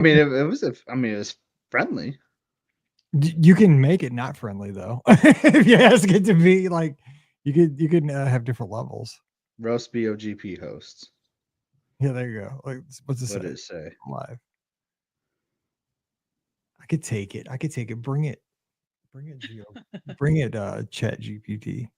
I mean, it was. I mean, it was friendly. You can make it not friendly though. If you ask it to be like, you can have different levels. Roast BOGP hosts. Yeah, there you go. Like, what's it What say? did it say? Live. I could take it. I could take it. Bring it. Bring it, Geo. Bring it, Chat GPT.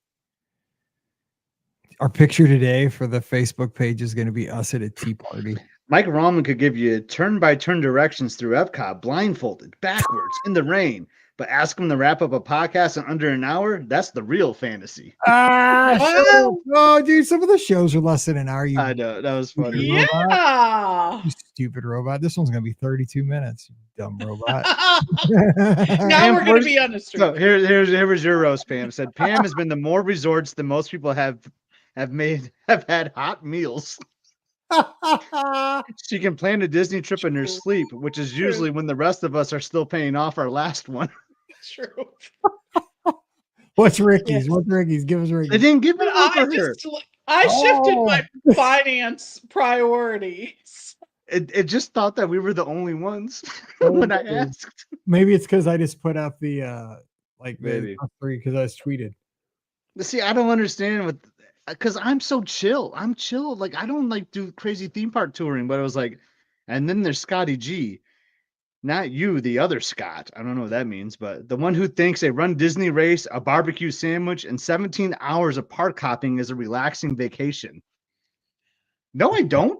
Our picture today for the Facebook page is going to be us at a tea party. Mike Rallman could give you turn-by-turn directions through Epcot, blindfolded, backwards, in the rain. But ask him to wrap up a podcast in under an hour. That's the real fantasy. Oh, dude, some of the shows are less than an hour. You I know that was funny. robot. Yeah. You stupid robot. This one's going to be 32 minutes. You dumb robot. Now we're going to be on the street. So here was your roast, Pam. Said Pam has been to more resorts than most people have had hot meals. She can plan a Disney trip in her sleep, which is usually when the rest of us are still paying off our last one. True. What's Ricky's? What's Ricky's? Give us They Ricky's. didn't give me But one for her. I shifted my finance priorities. It just thought that we were the only ones when I asked. Maybe it's because I just put out the Maybe. top three because I was tweeted. See, I don't understand what, because I'm so chill. I'm chill. Like, I don't like do crazy theme park touring, but it was like, and then there's Scotty G. Not you, the other Scott. I don't know what that means, but the one who thinks a run Disney race, a barbecue sandwich, and 17 hours of park hopping is a relaxing vacation. No, I don't.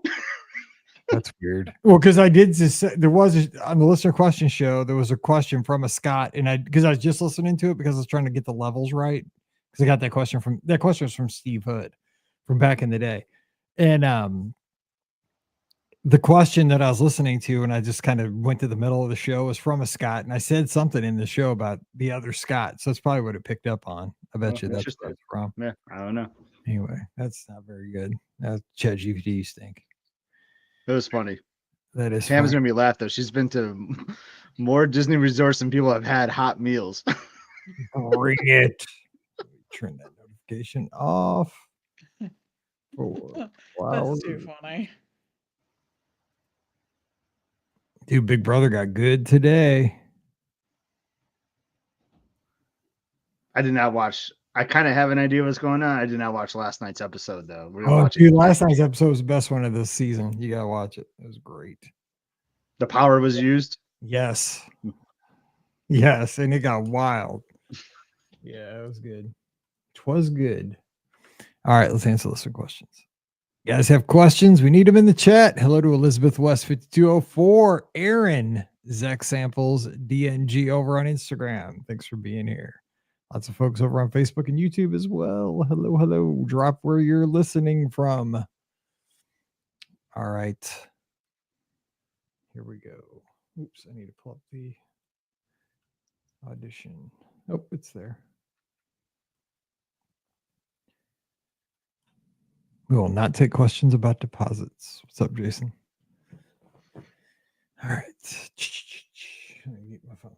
That's weird. Well, because I did just say, there was on the listener question show, there was a question from a Scott, and because I was just listening to it because I was trying to get the levels right. Because I got that question was from Steve Hood from back in the day. And the question that I was listening to, and I just kind of went to the middle of the show, was from a Scott, and I said something in the show about the other Scott. So that's probably what it picked up on. I bet you that's where it's from. Yeah, I don't know. Anyway, that's not very good. Chat GPT, you stink. It was funny. That is Pam's gonna be laughed though. She's been to more Disney resorts than people have had hot meals. Bring it. Turn that notification off. That's too funny. Dude, Big Brother got good today. I did not watch. I kind of have an idea what's going on. I did not watch last night's episode though. Dude, last night's episode was the best one of this season. You gotta watch it. It was great. The power was used. Yes. Yes, and it got wild. Yeah, it was good. It was good. All right, let's answer some questions. You guys have questions? We need them in the chat. Hello to Elizabeth West 5204, Aaron, Zach Samples, DNG over on Instagram. Thanks for being here. Lots of folks over on Facebook and YouTube as well. Hello, hello. Drop where you're listening from. All right. Here we go. Oops, I need to pull up the audition. Oh, it's there. We will not take questions about deposits. What's up, Jason? All right. Let me get my phone.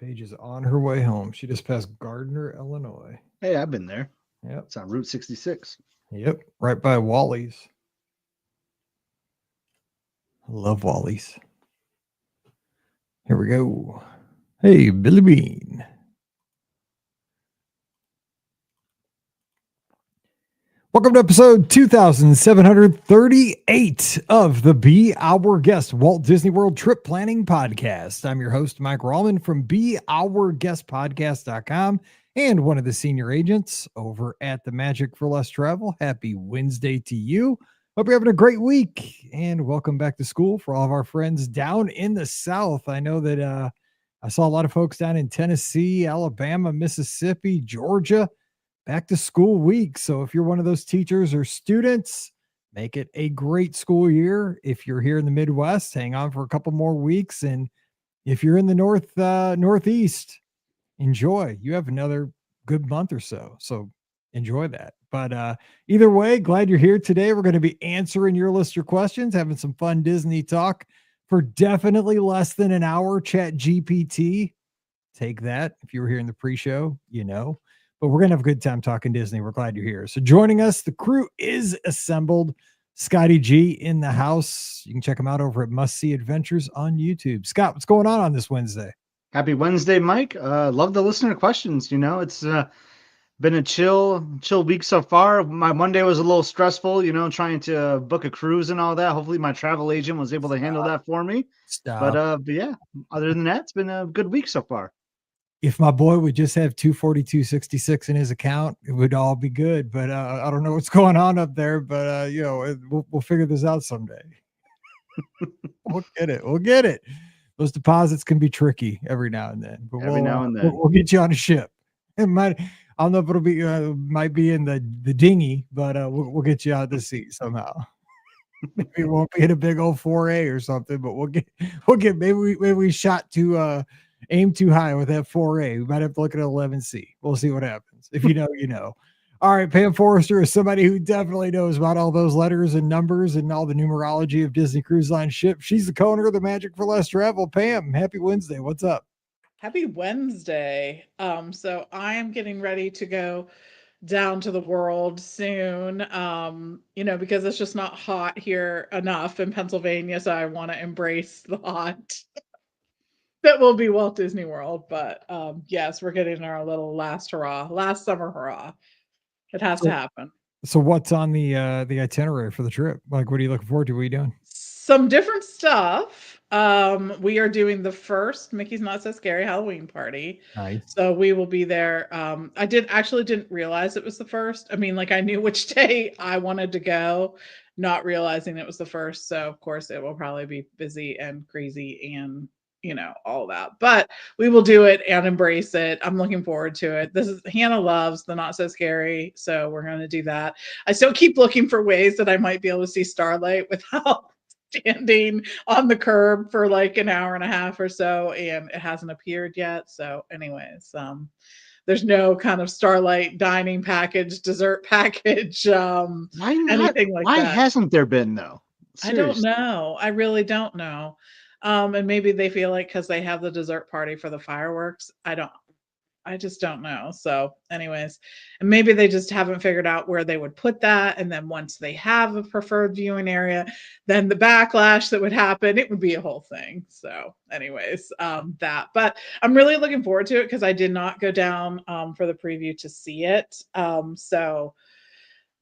Paige is on her way home. She just passed Gardner, Illinois. Hey, I've been there. Yep. It's on Route 66. Yep. Right by Wally's. I love Wally's. Here we go. Hey, Billy Bean. Welcome to episode 2738 of the Be Our Guest Walt Disney World Trip Planning Podcast. I'm your host, Mike Rallman from BeOurGuestPodcast.com and one of the senior agents over at the Magic for Less Travel. Happy Wednesday to you. Hope you're having a great week and welcome back to school for all of our friends down in the South. I know that I saw a lot of folks down in Tennessee, Alabama, Mississippi, Georgia. Back to school week. So if you're one of those teachers or students, make it a great school year. If you're here in the Midwest, hang on for a couple more weeks. And if you're in the Northeast, enjoy. You have another good month or so. So enjoy that. But either way, glad you're here today. We're going to be answering your list of questions, having some fun Disney talk for definitely less than an hour. Chat GPT. Take that. If you were here in the pre-show, you know. But we're going to have a good time talking Disney. We're glad you're here. So joining us, the crew is assembled. Scotty G in the house. You can check him out over at Must See Adventures on YouTube. Scott, what's going on this Wednesday? Happy Wednesday, Mike. Love the listener questions. You know, it's been a chill week so far. My Monday was a little stressful, you know, trying to book a cruise and all that. Hopefully my travel agent was able to handle that for me. But yeah, other than that, it's been a good week so far. If my boy would just have 242.66 in his account, it would all be good. But I don't know what's going on up there. But you know, we'll figure this out someday. We'll get it. Those deposits can be tricky every now and then. But we'll get you on a ship. It might. I don't know if it'll be might be in the dinghy, but we'll get you out to sea somehow. Maybe it won't be in a big old 4A or something, but we'll get maybe we shot to aim too high with that 4A. We might have to look at 11C. We'll see what happens. If you know, you know. All right, Pam Forrester is somebody who definitely knows about all those letters and numbers and all the numerology of Disney Cruise Line ships. She's the co-owner of the Magic for Less Travel. Pam, happy Wednesday. What's up? Happy Wednesday. So I am getting ready to go down to the world soon. You know, because it's just not hot here enough in Pennsylvania, so I want to embrace the hot. That will be Walt Disney World, but yes, we're getting our little last summer hurrah. It has to happen. So what's on the itinerary for the trip? Like, what are you looking forward to? What are you doing? Some different stuff. We are doing the first Mickey's Not So Scary Halloween party. Nice. So we will be there. I didn't realize it was the first. I mean, like I knew which day I wanted to go, not realizing it was the first. So of course it will probably be busy and crazy and you know, all that, but we will do it and embrace it. I'm looking forward to it. Hannah loves the Not So Scary. So we're going to do that. I still keep looking for ways that I might be able to see Starlight without standing on the curb for like an hour and a half or so. And it hasn't appeared yet. So anyways, there's no kind of Starlight dining package, dessert package, Why not? anything like Why that. hasn't there been though? Seriously. I don't know. I really don't know. And maybe they feel like because they have the dessert party for the fireworks. I just don't know. So anyways, and maybe they just haven't figured out where they would put that. And then once they have a preferred viewing area, then the backlash that would happen, it would be a whole thing. So anyways, but I'm really looking forward to it because I did not go down for the preview to see it. So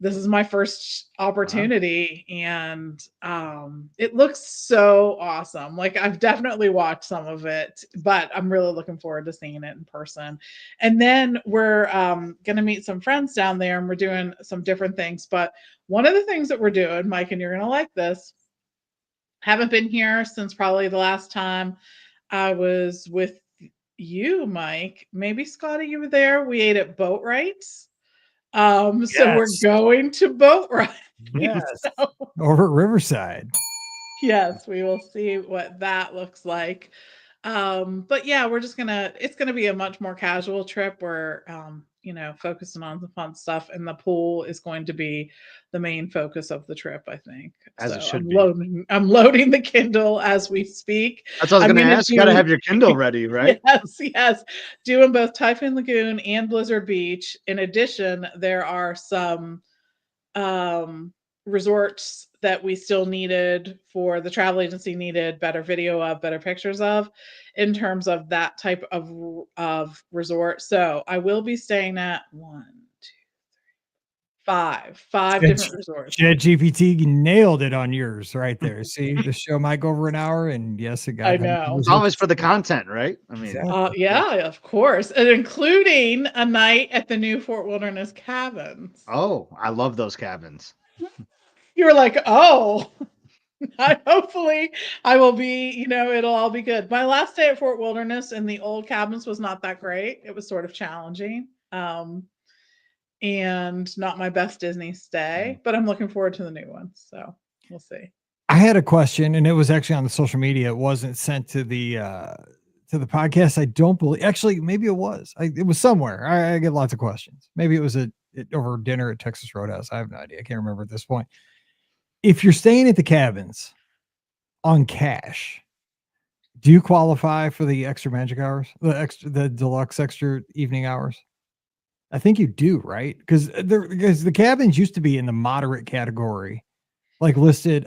this is my first opportunity and it looks so awesome. Like I've definitely watched some of it, but I'm really looking forward to seeing it in person. And then we're going to meet some friends down there and we're doing some different things. But one of the things that we're doing, Mike, and you're going to like this, haven't been here since probably the last time I was with you, Mike. Maybe Scotty, you were there. We ate at Boat Rights. So we're going to Boat Rides. Yes. Over at Riverside. Yes, we will see what that looks like. But yeah, it's gonna be a much more casual trip. We're you know, focusing on the fun stuff, and the pool is going to be the main focus of the trip, I think. As it should be. I'm loading the Kindle as we speak. That's what I was going to ask. You got to have your Kindle ready, right? Yes. Doing both Typhoon Lagoon and Blizzard Beach. In addition, there are some resorts that we still needed for the travel agency needed better video of, better pictures of, in terms of that type of resort. So I will be staying at 5 different resorts. ChatGPT nailed it on yours right there. See, the show might go over an hour, and yes, it got. I know. It's always for the content, right? I mean, yeah, of course, and including a night at the new Fort Wilderness cabins. Oh, I love those cabins. You were like, oh. Hopefully I will be, you know, it'll all be good. My last day at Fort Wilderness in the old cabins was not that great. It was sort of challenging. And not my best Disney stay, but I'm looking forward to the new one. So we'll see. I had a question, and it was actually on the social media. It wasn't sent to the podcast. I don't believe. Actually, maybe it was. It was somewhere. I get lots of questions. Maybe it was over dinner at Texas Roadhouse. I have no idea. I can't remember at this point. If you're staying at the cabins on cash, do you qualify for the extra magic hours, the deluxe extra evening hours? I think you do, right? Because the cabins used to be in the moderate category, like listed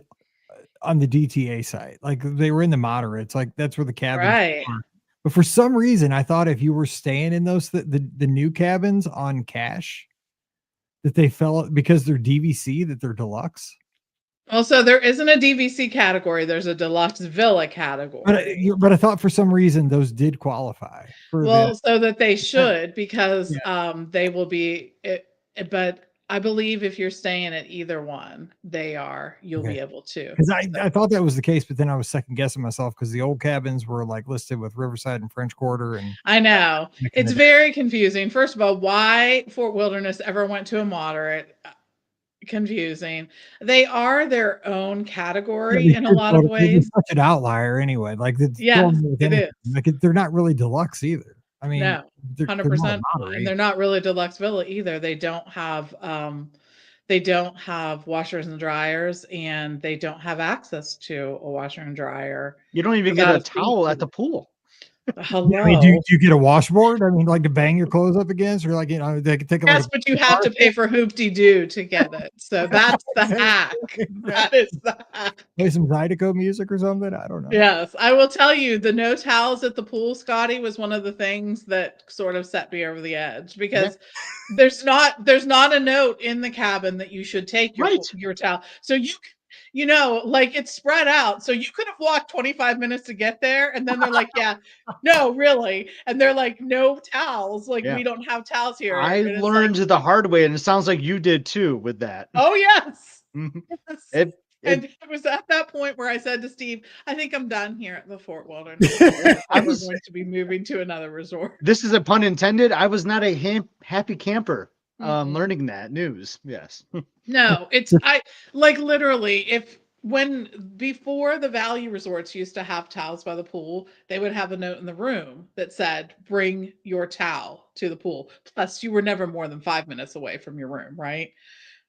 on the DTA site. Like they were in the moderates. Like that's where the cabins Right. are. But for some reason, I thought if you were staying in those the new cabins on cash, that they fell because they're DVC, that they're deluxe. Also, there isn't a DVC category. There's a deluxe villa category. But I thought for some reason those did qualify for Well, so that they should, because Yeah. they will be but I believe if you're staying at either one, you'll be able to. Because I thought that was the case, but then I was second guessing myself because the old cabins were like listed with Riverside and French Quarter, and I know it's the very confusing. First of all, why Fort Wilderness ever went to a moderate? Confusing. They are their own category in a lot of ways. Such an outlier anyway. Like Yes, it is. Like they're not really deluxe either. I mean, No, they're 100%, not and they're not really deluxe villa either. They don't have washers and dryers, and they don't have access to a washer and dryer. You don't even get a towel at the pool. Hello. I mean, do you get a washboard? I mean, like to bang your clothes up against, or like, you know, they can take Yes, but you have to pay for hoop-de-doo to get it. So that's the hack. That is the hack. Play some Zydeco music or something. I don't know. Yes, I will tell you, the no towels at the pool, Scotty, was one of the things that sort of set me over the edge, because there's not a note in the cabin that you should take your towel. So you know, like it's spread out. So you could have walked 25 minutes to get there. And then they're like, yeah, no, really. And they're like, no towels. Like, we don't have towels here. I learned the hard way, and it sounds like you did too with that. Oh, yes. Yes. And it was at that point where I said to Steve, I think I'm done here at the Fort Wilderness. I'm going to be moving to another resort. This is a pun intended. I was not a happy camper learning that news. Yes. No, I like literally before the value resorts used to have towels by the pool, they would have a note in the room that said, bring your towel to the pool. Plus you were never more than 5 minutes away from your room, right?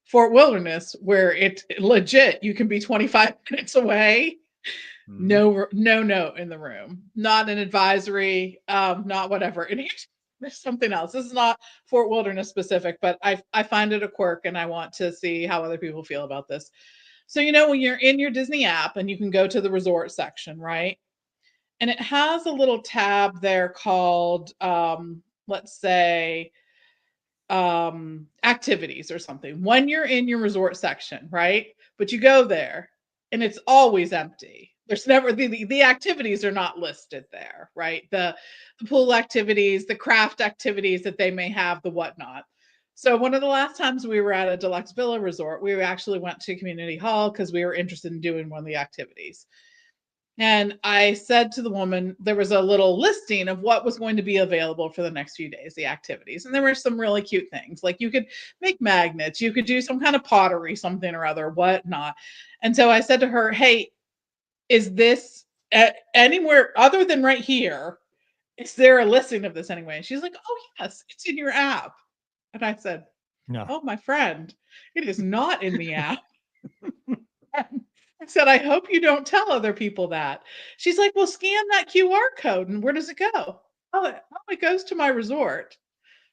Fort Wilderness, where it legit, you can be 25 minutes away. No note in the room, not an advisory, not whatever. And there's something else. This is not Fort Wilderness specific, but I find it a quirk, and I want to see how other people feel about this. So, you know, when you're in your Disney app and you can go to the resort section, right? And it has a little tab there called, let's say, activities or something, when you're in your resort section, right? But you go there and it's always empty. There's never the activities are not listed there, right? The pool activities, the craft activities that they may have, the whatnot. So one of the last times we were at a deluxe villa resort, we actually went to community hall because we were interested in doing one of the activities. And I said to the woman, there was a little listing of what was going to be available for the next few days, the activities. And there were some really cute things, like you could make magnets, you could do some kind of pottery, something or other, whatnot. And so I said to her, hey, is this anywhere other than right here? Is there a listing of this anyway? And she's like, oh, yes, it's in your app. And I said, no. Oh, my friend, it is not in the app. I said, I hope you don't tell other people that. She's like, well, scan that QR code. And where does it go? Oh, it goes to my resort.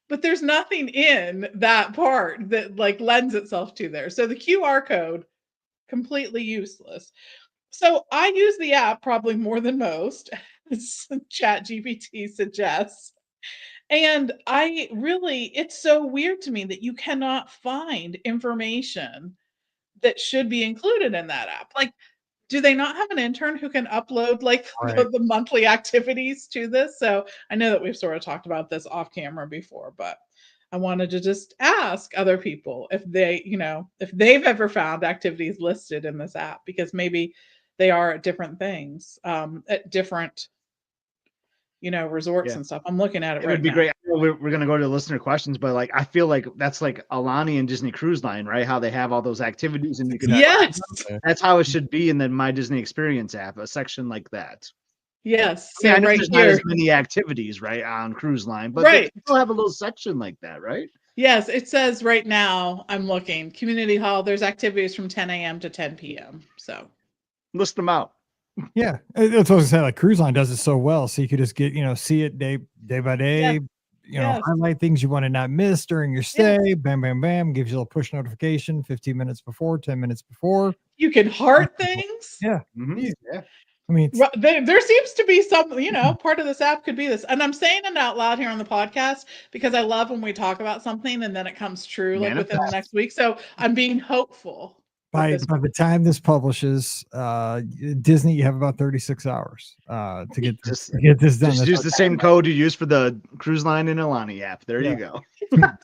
But there's nothing in that part that like lends itself to there. So the QR code, completely useless. So I use the app probably more than most, as ChatGPT suggests. And it's so weird to me that you cannot find information that should be included in that app. Like, do they not have an intern who can upload like the monthly activities to this? So I know that we've sort of talked about this off camera before, but I wanted to just ask other people if if they've ever found activities listed in this app, because maybe they are at different things, at different resorts and stuff. I'm looking at it right now. It would be great. We're going to go to listener questions, but like, I feel like that's like Alani and Disney Cruise Line, right? How they have all those activities and you can, that's how it should be in the My Disney Experience app, a section like that. Yes. Yeah, I know there's not as many activities, right, on Cruise Line, but they still have a little section like that, right? Yes, it says right now, I'm looking, community hall, there's activities from 10 a.m. to 10 p.m. So list them out. Yeah, that's what I was saying. Like Cruise Line does it so well, so you could just get see it day by day. Yes. highlight things you want to not miss during your stay. Bam, bam, bam. Gives you a little push notification 15 minutes before, 10 minutes before. You can heart things. Yeah. Mhm. Yeah. I mean, There seems to be some, part of this app could be this. And I'm saying it out loud here on the podcast because I love when we talk about something and then it comes true like within the next week. So I'm being hopeful. by the time this publishes, Disney, you have about 36 hours to get this done. Just use the same code you use for the cruise line and Alani app. There you go.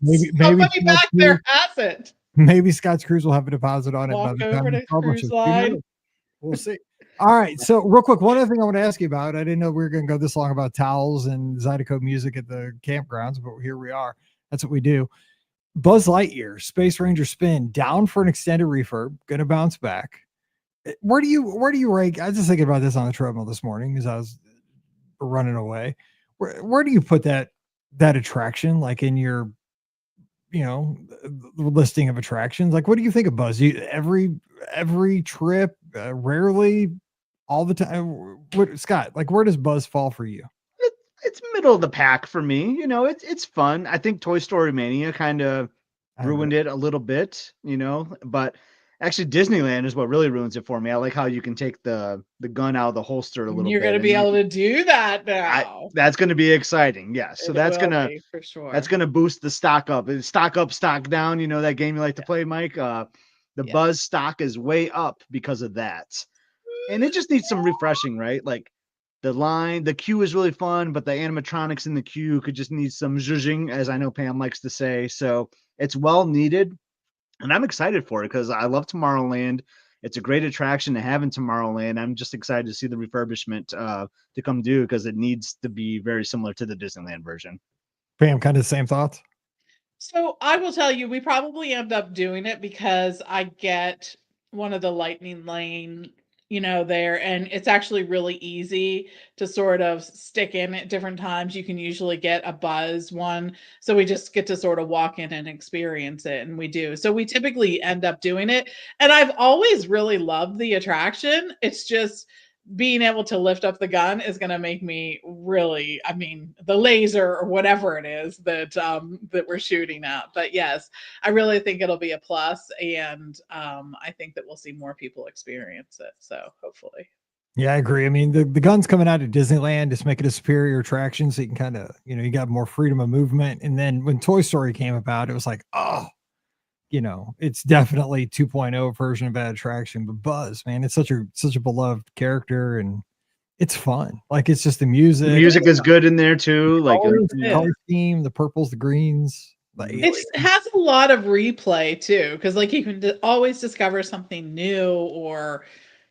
maybe Somebody back there has it. Maybe Scott's Cruise will have a deposit on it by Walk the over time to it publishes. cruise line. We'll see. All right. So real quick, one other thing I want to ask you about. I didn't know we were going to go this long about towels and Zydeco music at the campgrounds, but here we are. That's what we do. Buzz Lightyear, Space Ranger Spin, down for an extended refurb, going to bounce back. Where do you rank? I was just thinking about this on the treadmill this morning as I was running away. Where do you put that attraction, like in your, listing of attractions? Like, what do you think of Buzz? Every trip, rarely, all the time. Scott, like, where does Buzz fall for you? It's middle of the pack for me. It's fun. I think Toy Story Mania kind of ruined it a little bit, but actually Disneyland is what really ruins it for me. I like how you can take the gun out of the holster a little bit. You're going to be able to do that now. That's going to be exciting. Yes. So that's going to, for sure. That's going to boost the stock up. Stock up, stock down. That game you like to play, Mike. The Buzz stock is way up because of that. And it just needs some refreshing, right? Like, the queue is really fun, but the animatronics in the queue could just need some zhuzhing, as I know Pam likes to say. So it's well needed, and I'm excited for it because I love Tomorrowland. It's a great attraction to have in Tomorrowland. I'm just excited to see the refurbishment to come due because it needs to be very similar to the Disneyland version. Pam, kind of the same thoughts? So I will tell you, we probably end up doing it because I get one of the lightning lane there, and it's actually really easy to sort of stick in at different times. You can usually get a Buzz one, so we just get to sort of walk in and experience it, and we do. So we typically end up doing it, and I've always really loved the attraction. It's just being able to lift up the gun is going to make me really, the laser or whatever it is that we're shooting at. But yes, I really think it'll be a plus, and I think that we'll see more people experience it. So hopefully. Yeah, I agree. I mean, the gun's coming out of Disneyland, just make it a superior attraction so you can kind of, you got more freedom of movement. And then when Toy Story came about, it was like, it's definitely 2.0 version of that attraction. But Buzz, man, it's such a beloved character, and it's fun. Like, it's just the music. The music is good in there too. Like the color scheme, the purples, the greens. It has a lot of replay too, because like you can always discover something new or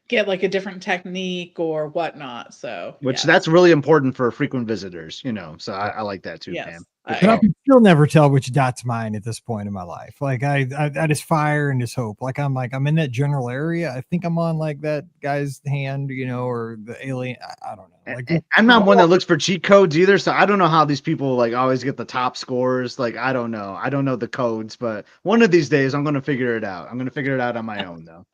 get like a different technique or whatnot. So that's really important for frequent visitors, so I like that too, Pam. I can still never tell which dot's mine at this point in my life. Like I just fire and just hope. Like I'm in that general area. I think I'm on like that guy's hand, or the alien. I don't know. Like, I'm not one that looks for cheat codes either, so I don't know how these people like always get the top scores. Like I don't know the codes, but one of these days I'm going to figure it out. I'm going to figure it out on my own though.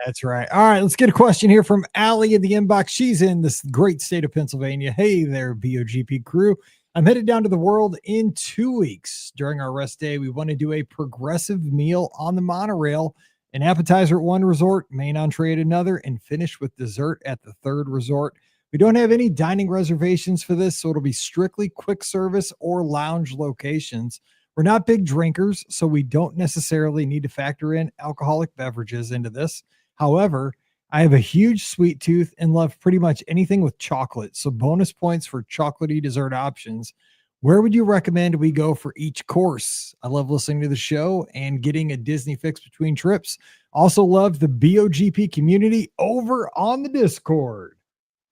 That's right. All right, let's get a question here from Allie in the inbox. She's in this great state of Pennsylvania. Hey there, BOGP crew. I'm headed down to the world in 2 weeks. During our rest day, we want to do a progressive meal on the monorail, an appetizer at one resort, main entree at another, and finish with dessert at the third resort. We don't have any dining reservations for this, so it'll be strictly quick service or lounge locations. We're not big drinkers, so we don't necessarily need to factor in alcoholic beverages into this. However, I have a huge sweet tooth and love pretty much anything with chocolate, so bonus points for chocolatey dessert options. Where would you recommend we go for each course? I love listening to the show and getting a Disney fix between trips. Also love the BOGP community over on the Discord.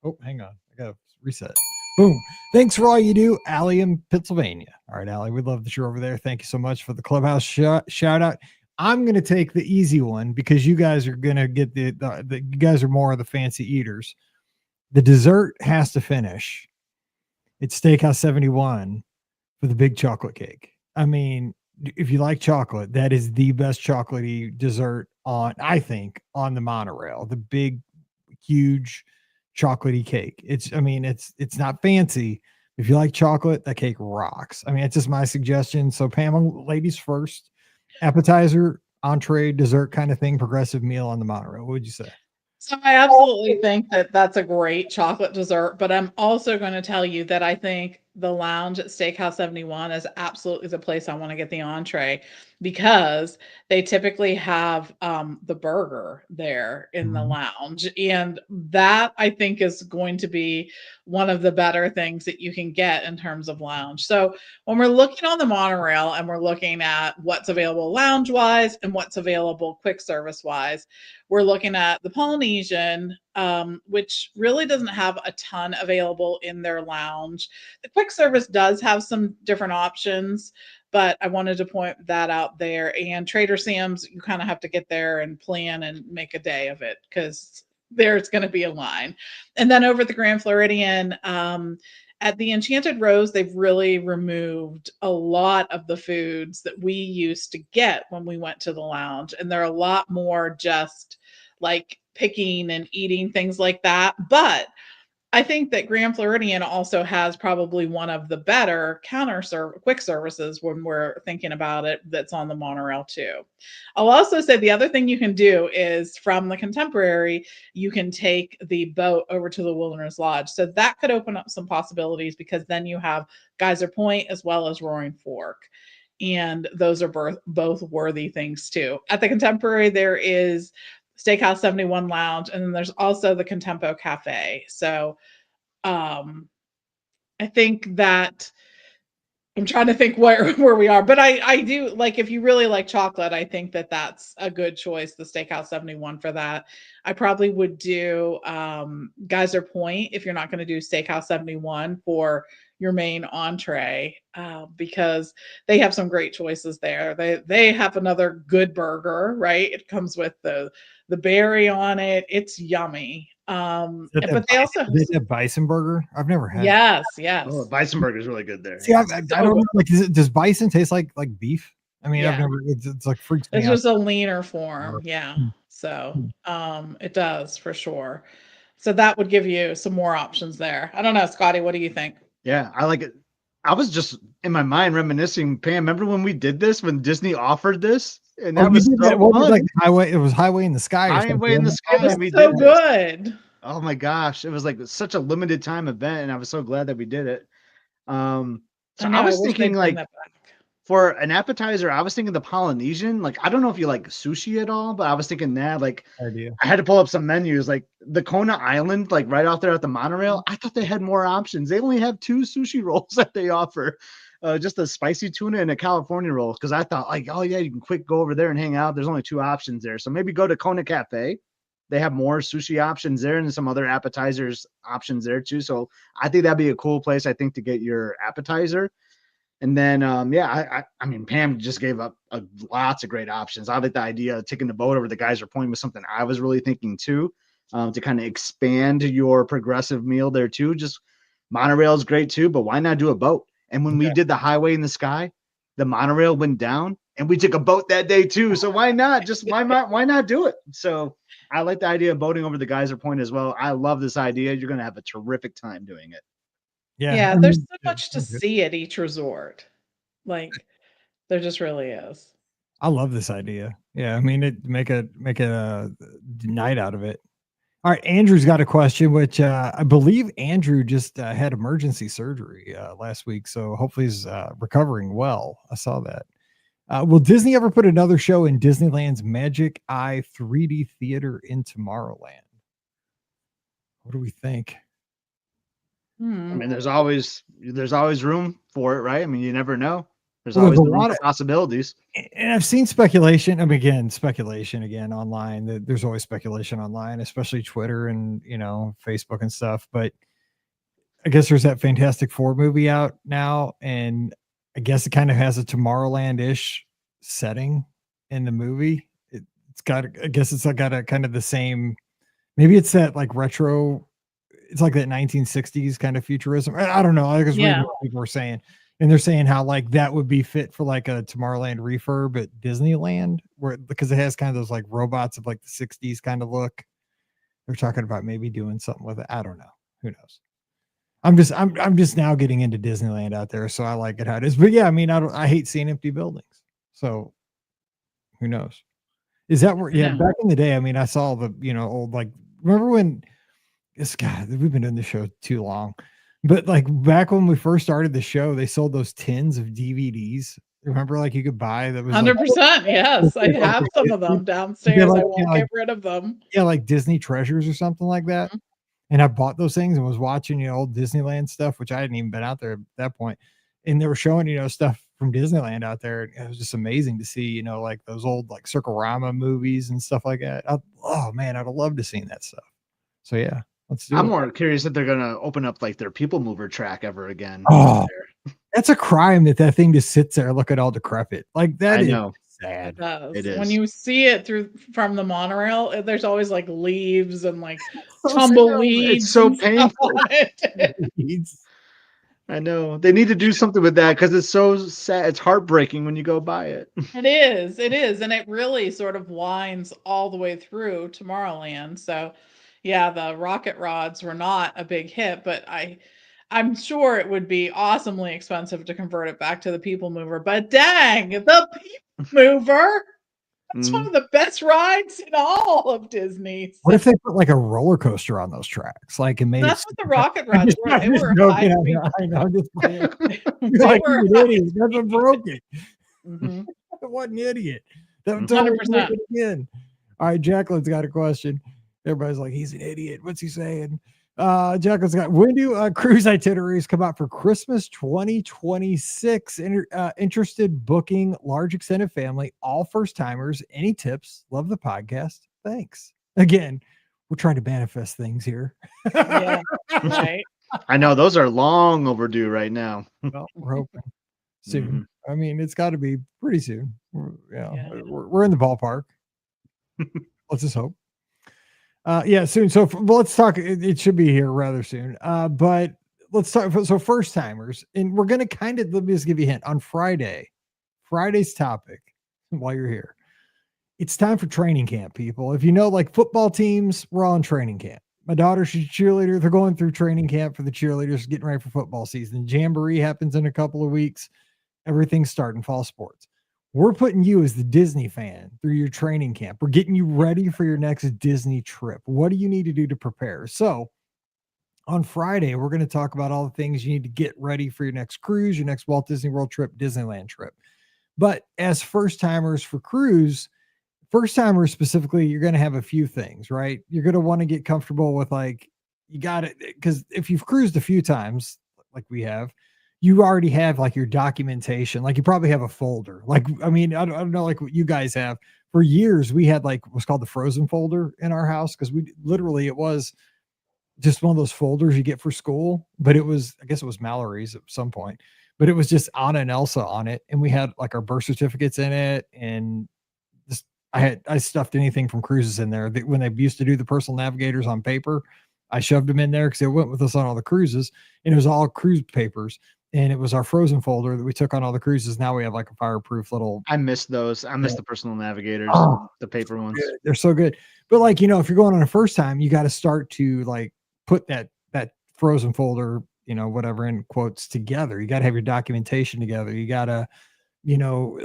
Oh, hang on. I got to reset. Boom. Thanks for all you do, Allie in Pennsylvania. All right, Allie, we love that you're over there. Thank you so much for the clubhouse shout out. I'm going to take the easy one because you guys are going to get you guys are more of the fancy eaters. The dessert has to finish. It's Steakhouse 71 for the big chocolate cake. I mean, if you like chocolate, that is the best chocolatey dessert on the monorail. The big, huge chocolatey cake. It's not fancy, If you like chocolate, that cake rocks. I mean, it's just my suggestion. So, Pam, ladies first, appetizer, entree, dessert kind of thing, progressive meal on the monorail. What would you say? So I absolutely think that that's a great chocolate dessert, but I'm also going to tell you that I think the lounge at Steakhouse 71 is absolutely the place I want to get the entree because they typically have the burger there in the Mhm. lounge. And that I think is going to be one of the better things that you can get in terms of lounge. So when we're looking on the monorail and we're looking at what's available lounge wise and what's available quick service wise, we're looking at the Polynesian, which really doesn't have a ton available in their lounge. The quick service does have some different options, but I wanted to point that out there. And Trader Sam's, you kind of have to get there and plan and make a day of it because there's going to be a line. And then over at the Grand Floridian, at the Enchanted Rose, they've really removed a lot of the foods that we used to get when we went to the lounge. And they're a lot more just like picking and eating things like that. But I think that Grand Floridian also has probably one of the better quick services when we're thinking about it that's on the monorail too. I'll also say the other thing you can do is from the Contemporary, you can take the boat over to the Wilderness Lodge. So that could open up some possibilities because then you have Geyser Point as well as Roaring Fork. And those are both worthy things too. At the Contemporary, there is Steakhouse 71 Lounge, and then there's also the Contempo Cafe. So I think that I'm trying to think where we are, but I do like if you really like chocolate, I think that that's a good choice, the Steakhouse 71 for that. I probably would do Geyser Point if you're not going to do Steakhouse 71 for your main entree because they have some great choices there. They have another good burger, right? It comes with the berry on it. It's yummy. But they also have Is that bison burger? I've never had. yes, Oh, yes. bison burger is really good there. See, I So don't know. Like, does bison taste like beef? I mean, I've yeah. never. It's like freaks me It's out. just a leaner form. Yeah. Hmm. So, it does for sure. So that would give you some more options there. I don't know, Scotty, what do you think? Yeah, I like it. I was just in my mind reminiscing, Pam. Remember when we did this when Disney offered this, and Oh, that you was did so that? What was fun. like highway? It was Highway in the Sky or Highway in something. the It sky, was and we so did this. good. Oh my gosh, it was like such a limited time event, and I was so glad that we did it. So I I know. I was wish thinking they'd bring like that back. for an appetizer, I was thinking the Polynesian. Like I don't know if you like sushi at all, but I was thinking that like Idea. I had to pull up some menus, like the Kona Island, like right out there at the monorail. I thought they had more options. They only have 2 sushi rolls that they offer, just a spicy tuna and a California roll. Because I thought, like, oh yeah, you can quick go over there and hang out. There's only 2 options there, so maybe go to Kona Cafe. They have more sushi options there and some other appetizers options there too. So I think that'd be a cool place. I think to get your appetizer. And then, I mean, Pam just gave up lots of great options. I like the idea of taking the boat over the Geyser Point was something I was really thinking too, to kind of expand your progressive meal there too. Just monorail is great too, but why not do a boat? And when we did the Highway in the Sky, the monorail went down, and we took a boat that day too. So why not? Just why not do it? So I like the idea of boating over the Geyser Point as well. I love this idea. You're gonna have a terrific time doing it. Yeah, Yeah, I there's mean, so much to see at each resort. Like, there just really is. I love this idea. Yeah, I mean, make a night out of it. All right, Andrew's got a question, which I believe Andrew just had emergency surgery last week, so hopefully he's recovering well. I saw that. Will Disney ever put another show in Disneyland's Magic Eye 3D Theater in Tomorrowland? What do we think? I Hmm. mean, there's always room for it, right? I mean, you never know. There's Well, always there's a the room lot for of, possibilities. and I've seen speculation. I mean, again, speculation again online. There's always speculation online, especially Twitter and Facebook and stuff. But I guess there's that Fantastic Four movie out now, and I guess it kind of has a Tomorrowland-ish setting in the movie. It's got, I guess it's got a kind of the same. Maybe it's that like retro. It's like that 1960s kind of futurism. I don't know. I was reading Yeah. what people were saying, and they're saying how like that would be fit for like a Tomorrowland refurb at Disneyland, where because it has kind of those like robots of like the 60s kind of look. They're talking about maybe doing something with it. I don't know. Who knows? I'm just now getting into Disneyland out there, so I like it how it is. But yeah, I mean, I hate seeing empty buildings. So who knows? Is that where? I Yeah, know. back in the day, I mean, I saw the old like. Remember when? This guy, we've been doing the show too long, but like back when we first started the show, they sold those tins of DVDs. Remember, like you could buy that was like 100%. Yes. I have some of them they're downstairs. like I won't get rid of them. yeah, like Disney Treasures or something like that. Mhm. And I bought those things and was watching, old Disneyland stuff, which I hadn't even been out there at that point. And they were showing, stuff from Disneyland out there. And it was just amazing to see, like those old like Circle-Rama movies and stuff like that. Oh man, I'd have loved to seen that stuff. So yeah, let's do I'm it. more curious if they're gonna open up like their people mover track ever again. Oh, that's a crime that thing just sits there looking all decrepit. Like that I is know. sad. It does. It When is. you see it from the monorail, there's always like leaves and like It's tumbleweeds so and stuff painful. on it. I know. They need to do something with that because it's so sad. It's heartbreaking when you go by it. It is, and it really sort of winds all the way through Tomorrowland. So, yeah, the rocket rods were not a big hit, but I'm sure it would be awesomely expensive to convert it back to the People Mover. But dang, the People Mover! It's one Mhm. of the best rides in all of Disney. What if they put like a roller coaster on those tracks, like and made That's it? what the rocket I'm rods just, were. I'm They just were joking. high I speed. know, I know, I'm just playing. You're They like were you high idiot. That's what broke it. Mhm. What an idiot. That would totally break 100%. it again. All right, Jacqueline's got a question. Everybody's like, he's an idiot. What's he saying? Jacqueline's got, when do cruise itineraries come out for Christmas 2026? Interested booking large extended family, all first timers. Any tips? Love the podcast. Thanks. Again, we're trying to manifest things here. Yeah, right. I know those are long overdue right now. Well, we're hoping soon. Mhm. I mean, it's got to be pretty soon. Yeah. We're in the ballpark. Let's just hope. Yeah, soon. So let's talk. It should be here rather soon. But let's talk. So first timers, and we're gonna kind of let me just give you a hint on Friday's topic. While you're here, it's time for training camp, people. If you know, like football teams, we're all in training camp. My daughter, she's a cheerleader. They're going through training camp for the cheerleaders, getting ready for football season. Jamboree happens in a couple of weeks. Everything's starting fall sports. We're putting you as the Disney fan through your training camp. We're getting you ready for your next Disney trip. What do you need to do to prepare? So on Friday, we're going to talk about all the things you need to get ready for your next cruise, your next Walt Disney World trip, Disneyland trip. But as first timers for cruise, first timers specifically, you're going to have a few things, right? You're going to want to get comfortable with you got it. Because if you've cruised a few times, like we have, you already have like your documentation. Like you probably have a folder. Like, I mean, I don't know like what you guys have. For years, we had like what's called the frozen folder in our house because it was just one of those folders you get for school. But I guess it was Mallory's at some point, but it was just Anna and Elsa on it. And we had like our birth certificates in it. And I stuffed anything from cruises in there. When they used to do the personal navigators on paper, I shoved them in there because they went with us on all the cruises. And it was all cruise papers. And it was our frozen folder that we took on all the cruises. Now we have like a fireproof little. I miss those. I miss the personal navigators, the paper ones. Good. They're so good. But like, if you're going on a first time, you got to start to like put that frozen folder, whatever in quotes together. You got to have your documentation together. You got to,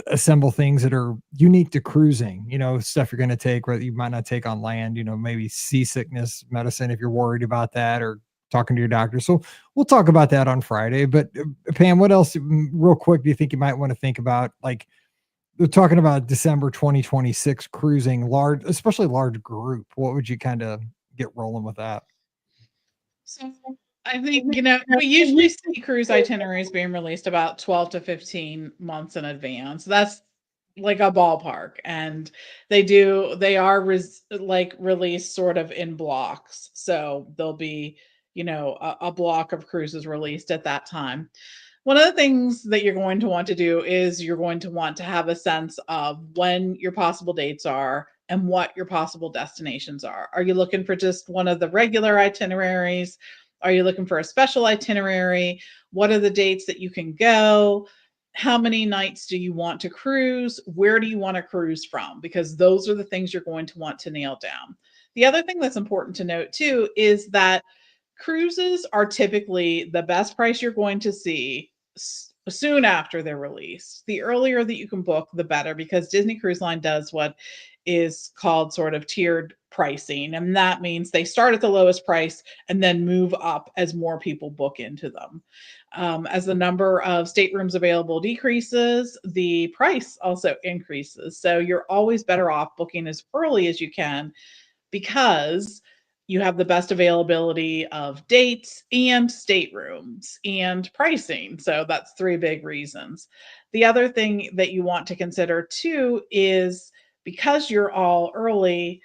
assemble things that are unique to cruising, stuff you're going to take where you might not take on land, maybe seasickness medicine if you're worried about that, or talking to your doctor. So we'll talk about that on Friday. But Pam, what else real quick do you think you might want to think about? Like we're talking about December 2026 cruising, especially large group. What would you kind of get rolling with that? So I think, we usually see cruise itineraries being released about 12 to 15 months in advance. That's like a ballpark. And they are released sort of in blocks. So there'll be, a block of cruises released at that time. One of the things that you're going to want to do is you're going to want to have a sense of when your possible dates are and what your possible destinations are. Are you looking for just one of the regular itineraries? Are you looking for a special itinerary? What are the dates that you can go? How many nights do you want to cruise? Where do you want to cruise from? Because those are the things you're going to want to nail down. The other thing that's important to note too is that cruises are typically the best price you're going to see soon after they're released. The earlier that you can book, the better, because Disney Cruise Line does what is called sort of tiered pricing. And that means they start at the lowest price and then move up as more people book into them. As the number of staterooms available decreases, the price also increases. So you're always better off booking as early as you can, because you have the best availability of dates and staterooms and pricing. So that's three big reasons. The other thing that you want to consider too is, because you're all early,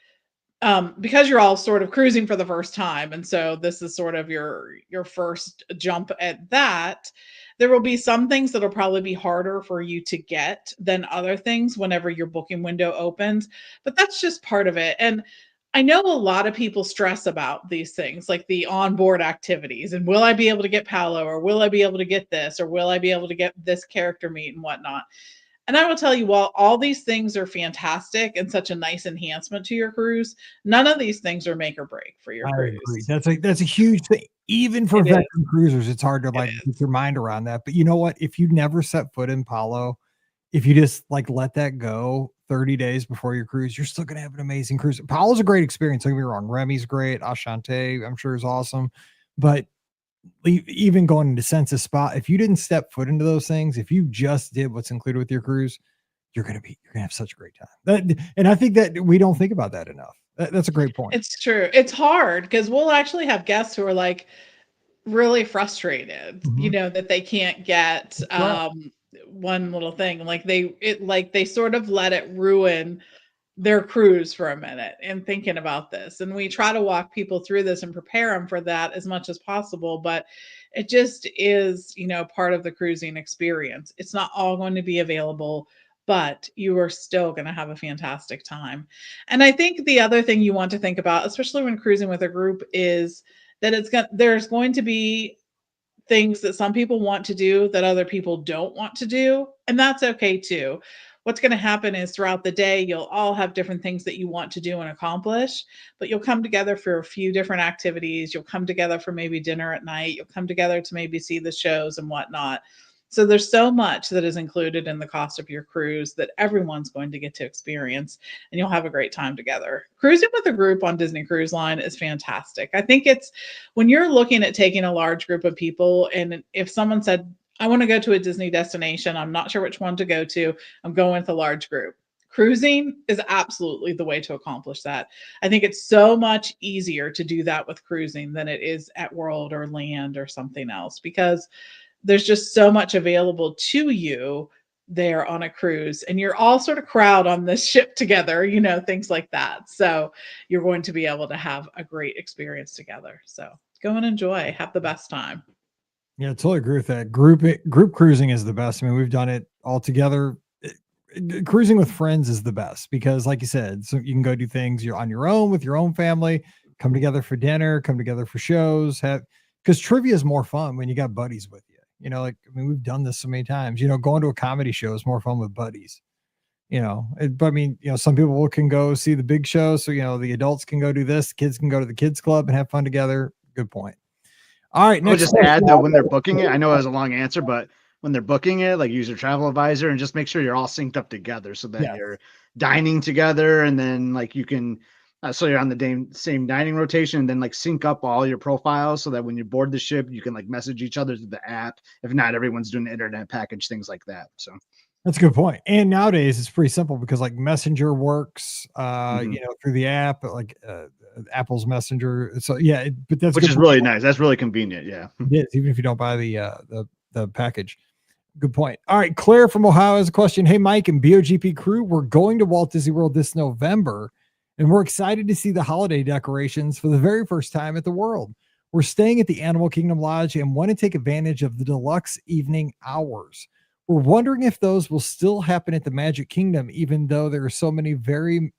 because you're all sort of cruising for the first time, and so this is sort of your first jump at that, there will be some things that'll probably be harder for you to get than other things whenever your booking window opens, but that's just part of it. And I know a lot of people stress about these things, like the onboard activities, and will I be able to get Paolo, or will I be able to get this, or will I be able to get this character meet and whatnot. And I will tell you, while all these things are fantastic and such a nice enhancement to your cruise, none of these things are make or break for your I agree. cruise. That's a huge thing. Even for It is. veteran cruisers, it's hard to It like is. get your mind around that. But you know what? If you never set foot in Palo, if you just like let that go 30 days before your cruise, you're still gonna have an amazing cruise. Palo's a great experience. Don't get me wrong. Remy's great. Ashante, I'm sure, is awesome. But even going into Census Spot, if you didn't step foot into those things, if you just did what's included with your cruise, you're gonna have such a great time. And I think that we don't think about that enough. That's a great point. It's true. It's hard because we'll actually have guests who are like really frustrated, Mhm. that they can't get Right. one little thing. Like they sort of let it ruin their cruise for a minute and thinking about this. And we try to walk people through this and prepare them for that as much as possible. But it just is, part of the cruising experience. It's not all going to be available, but you are still going to have a fantastic time. And I think the other thing you want to think about, especially when cruising with a group, is that there's going to be things that some people want to do that other people don't want to do, and that's okay too. What's going to happen is throughout the day, you'll all have different things that you want to do and accomplish, but you'll come together for a few different activities. You'll come together for maybe dinner at night. You'll come together to maybe see the shows and whatnot. So there's so much that is included in the cost of your cruise that everyone's going to get to experience, and you'll have a great time together. Cruising with a group on Disney Cruise Line is fantastic. I think it's when you're looking at taking a large group of people, and if someone said, I want to go to a Disney destination, I'm not sure which one to go to, I'm going with a large group. Cruising is absolutely the way to accomplish that. I think it's so much easier to do that with cruising than it is at World or Land or something else, because there's just so much available to you there on a cruise, and you're all sort of crowd on this ship together, things like that. So you're going to be able to have a great experience together. So go and enjoy, have the best time. Yeah, I totally agree with that. Group cruising is the best. I mean, we've done it all together. Cruising with friends is the best because, like you said, so you can go do things you're on your own with your own family, come together for dinner, come together for shows, have because trivia is more fun when you got buddies with you. Like I mean, we've done this so many times. Going to a comedy show is more fun with buddies. But I mean, some people can go see the big show, so the adults can go do this, the kids can go to the kids club and have fun together. Good point. All right, I would next just add though, when they're booking it, I know it was a long answer, but when they're booking it, like use your travel advisor and just make sure you're all synced up together so that Yes. you're dining together, and then like you can, so you're on the same dining rotation, and then like sync up all your profiles so that when you board the ship, you can like message each other through the app. If not, everyone's doing the internet package, things like that. So That's a good point. And nowadays it's pretty simple because like Messenger works, Mhm. through the app, like Apple's Messenger. So yeah, but that's a Which good is point. really nice. That's really convenient. Yeah. It is, even if you don't buy the package. Good point. All right, Claire from Ohio has a question. Hey, Mike and BOGP crew, we're going to Walt Disney World this November, and we're excited to see the holiday decorations for the very first time at the World. We're staying at the Animal Kingdom Lodge and want to take advantage of the deluxe evening hours. We're wondering if those will still happen at the Magic Kingdom, even though there are so many very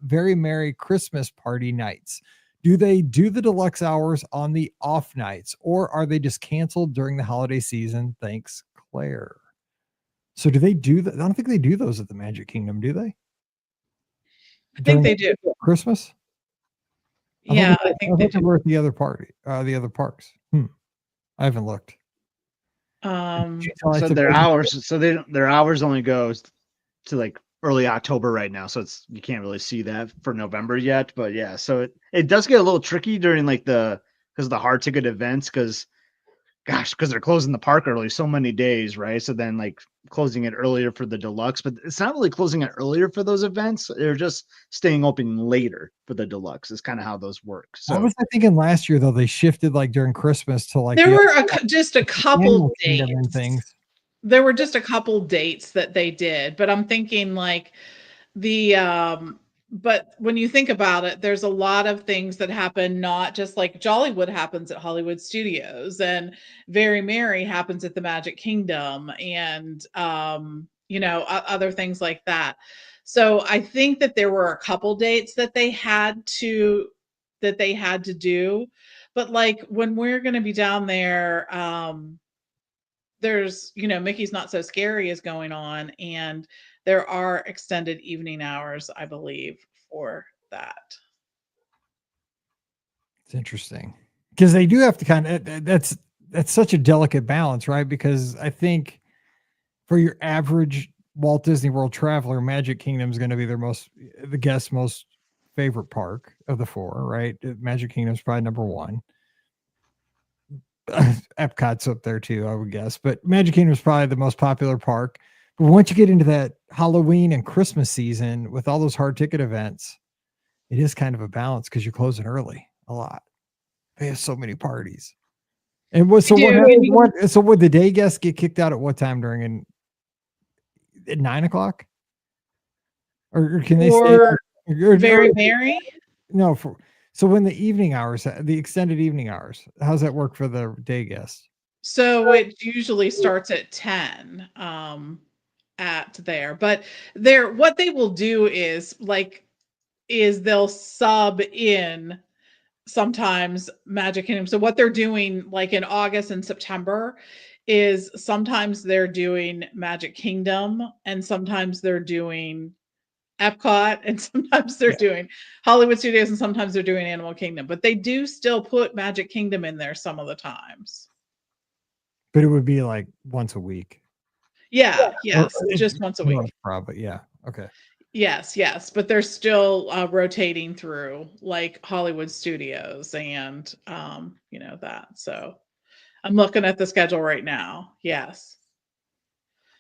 Merry Christmas party nights. Do they do the deluxe hours on the off nights, or are they just canceled during the holiday season? Thanks, Claire. So do they do that? I don't think they do those at the Magic Kingdom, do they? I think During they do. Christmas? Yeah, I I think they thought they do. were at the other parks. I haven't looked. Did you tell I So took their over- hours, their hours only goes to like early October right now, so it's you can't really see that for November yet. But yeah, so it does get a little tricky during like because of the hard ticket events, because they're closing the park early so many days, right? So then like closing it earlier for the deluxe, but it's not really closing it earlier for those events. They're just staying open later for the deluxe. Is kind of how those work. What So was I thinking last year though? They shifted like during Christmas to like There the were just a couple Animal Kingdom and dates. things. There were just a couple dates that they did, but I'm thinking like the but when you think about it, there's a lot of things that happen, not just like Jollywood happens at Hollywood Studios, and Very Merry happens at the Magic Kingdom, and other things like that. So I think that there were a couple dates that they had to do, but like when we're going to be down there, there's Mickey's Not So Scary is going on, and there are extended evening hours, I believe, for that. It's interesting because they do have to kind of that's such a delicate balance, right? Because I think for your average Walt Disney World traveler, Magic Kingdom is going to be the guest's most favorite park of the four, right? Magic Kingdom is probably number one. Epcot's up there too, I would guess, but Magic Kingdom is probably the most popular park. But once you get into that Halloween and Christmas season with all those hard ticket events, it is kind of a balance because you're closing early a lot. They have so many parties. And what so what, happens, what so would the day guests get kicked out at what time during at 9:00? Or can they stay Very Merry? No, so when the evening hours, the extended evening hours, how's that work for the day guests? So it usually starts at 10 at there. But what they will do is they'll sub in sometimes Magic Kingdom. So what they're doing like in August and September is sometimes they're doing Magic Kingdom, and sometimes they're doing Epcot, and sometimes they're doing Hollywood Studios, and sometimes they're doing Animal Kingdom. But they do still put Magic Kingdom in there some of the times. But it would be like once a week. Yeah, yes, just once a week. Probably, yeah. Okay. Yes, but they're still rotating through like Hollywood Studios and that. So I'm looking at the schedule right now. Yes.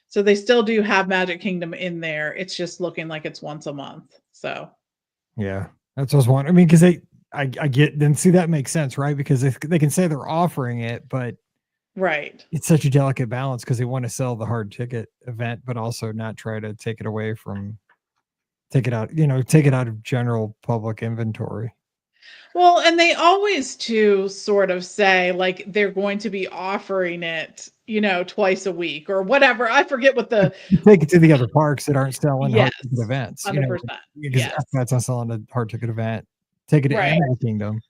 So they still do have Magic Kingdom in there. It's just looking like it's once a month. So yeah, that's what I was wondering. I mean, because I get then see that makes sense, right? Because they can say they're offering it, but right, it's such a delicate balance because they want to sell the hard ticket event, but also not try to take it out of general public inventory. Well, and they always too sort of say like they're going to be offering it, twice a week or whatever. I forget what the take it to the other parks that aren't selling hard ticket events. 100%. Because that's not selling a hard ticket event. Take it to Animal Kingdom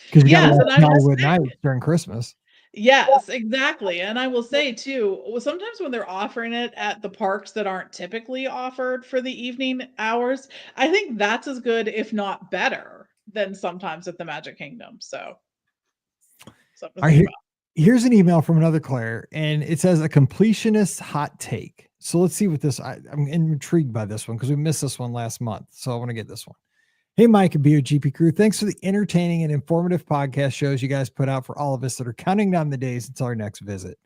because you Yes, got and I will Hollywood say, nights during Christmas. yes, exactly. And I will say too, sometimes when they're offering it at the parks that aren't typically offered for the evening hours, I think that's as good, if not better, than sometimes at the Magic Kingdom. So something to think about. Here's an email from another Claire, and it says a completionist hot take. So let's see what I'm intrigued by this one because we missed this one last month. So I want to get this one. Hey, Mike and BOGP crew. Thanks for the entertaining and informative podcast shows you guys put out for all of us that are counting down the days until our next visit.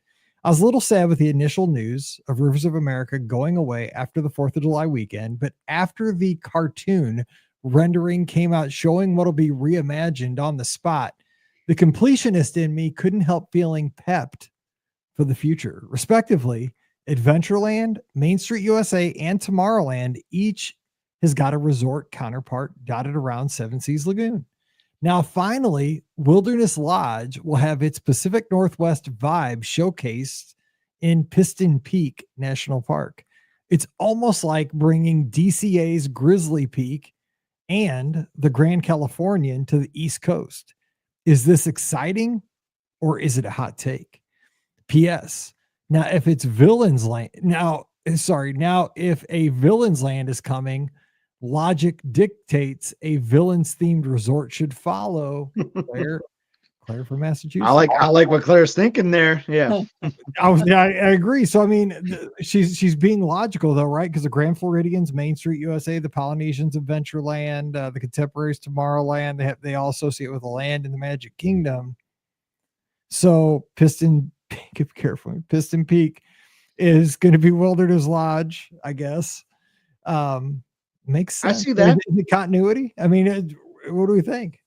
I was a little sad with the initial news of Rivers of America going away after the 4th of July weekend, but after the cartoon rendering came out showing what'll be reimagined on the spot, the completionist in me couldn't help feeling pepped for the future. Respectively, Adventureland, Main Street USA, and Tomorrowland each has got a resort counterpart dotted around Seven Seas Lagoon. Now, finally, Wilderness Lodge will have its Pacific Northwest vibe showcased in Piston Peak National Park. It's almost like bringing DCA's Grizzly Peak and the Grand Californian to the East Coast. Is this exciting or is it a hot take? P.S. Now, if a Villain's Land is coming, logic dictates a villains themed resort should follow. Claire from Massachusetts. I like what Claire's thinking there. Yeah. I agree. So I mean, she's being logical though, right? Because the Grand Floridians, Main Street USA, the Polynesians, Adventureland, the Contemporaries, Tomorrowland, they all associate with the land in the Magic Kingdom. So Piston Peak is going to be Wilderness Lodge, I guess. Makes sense. I see that. The continuity. I mean, what do we think?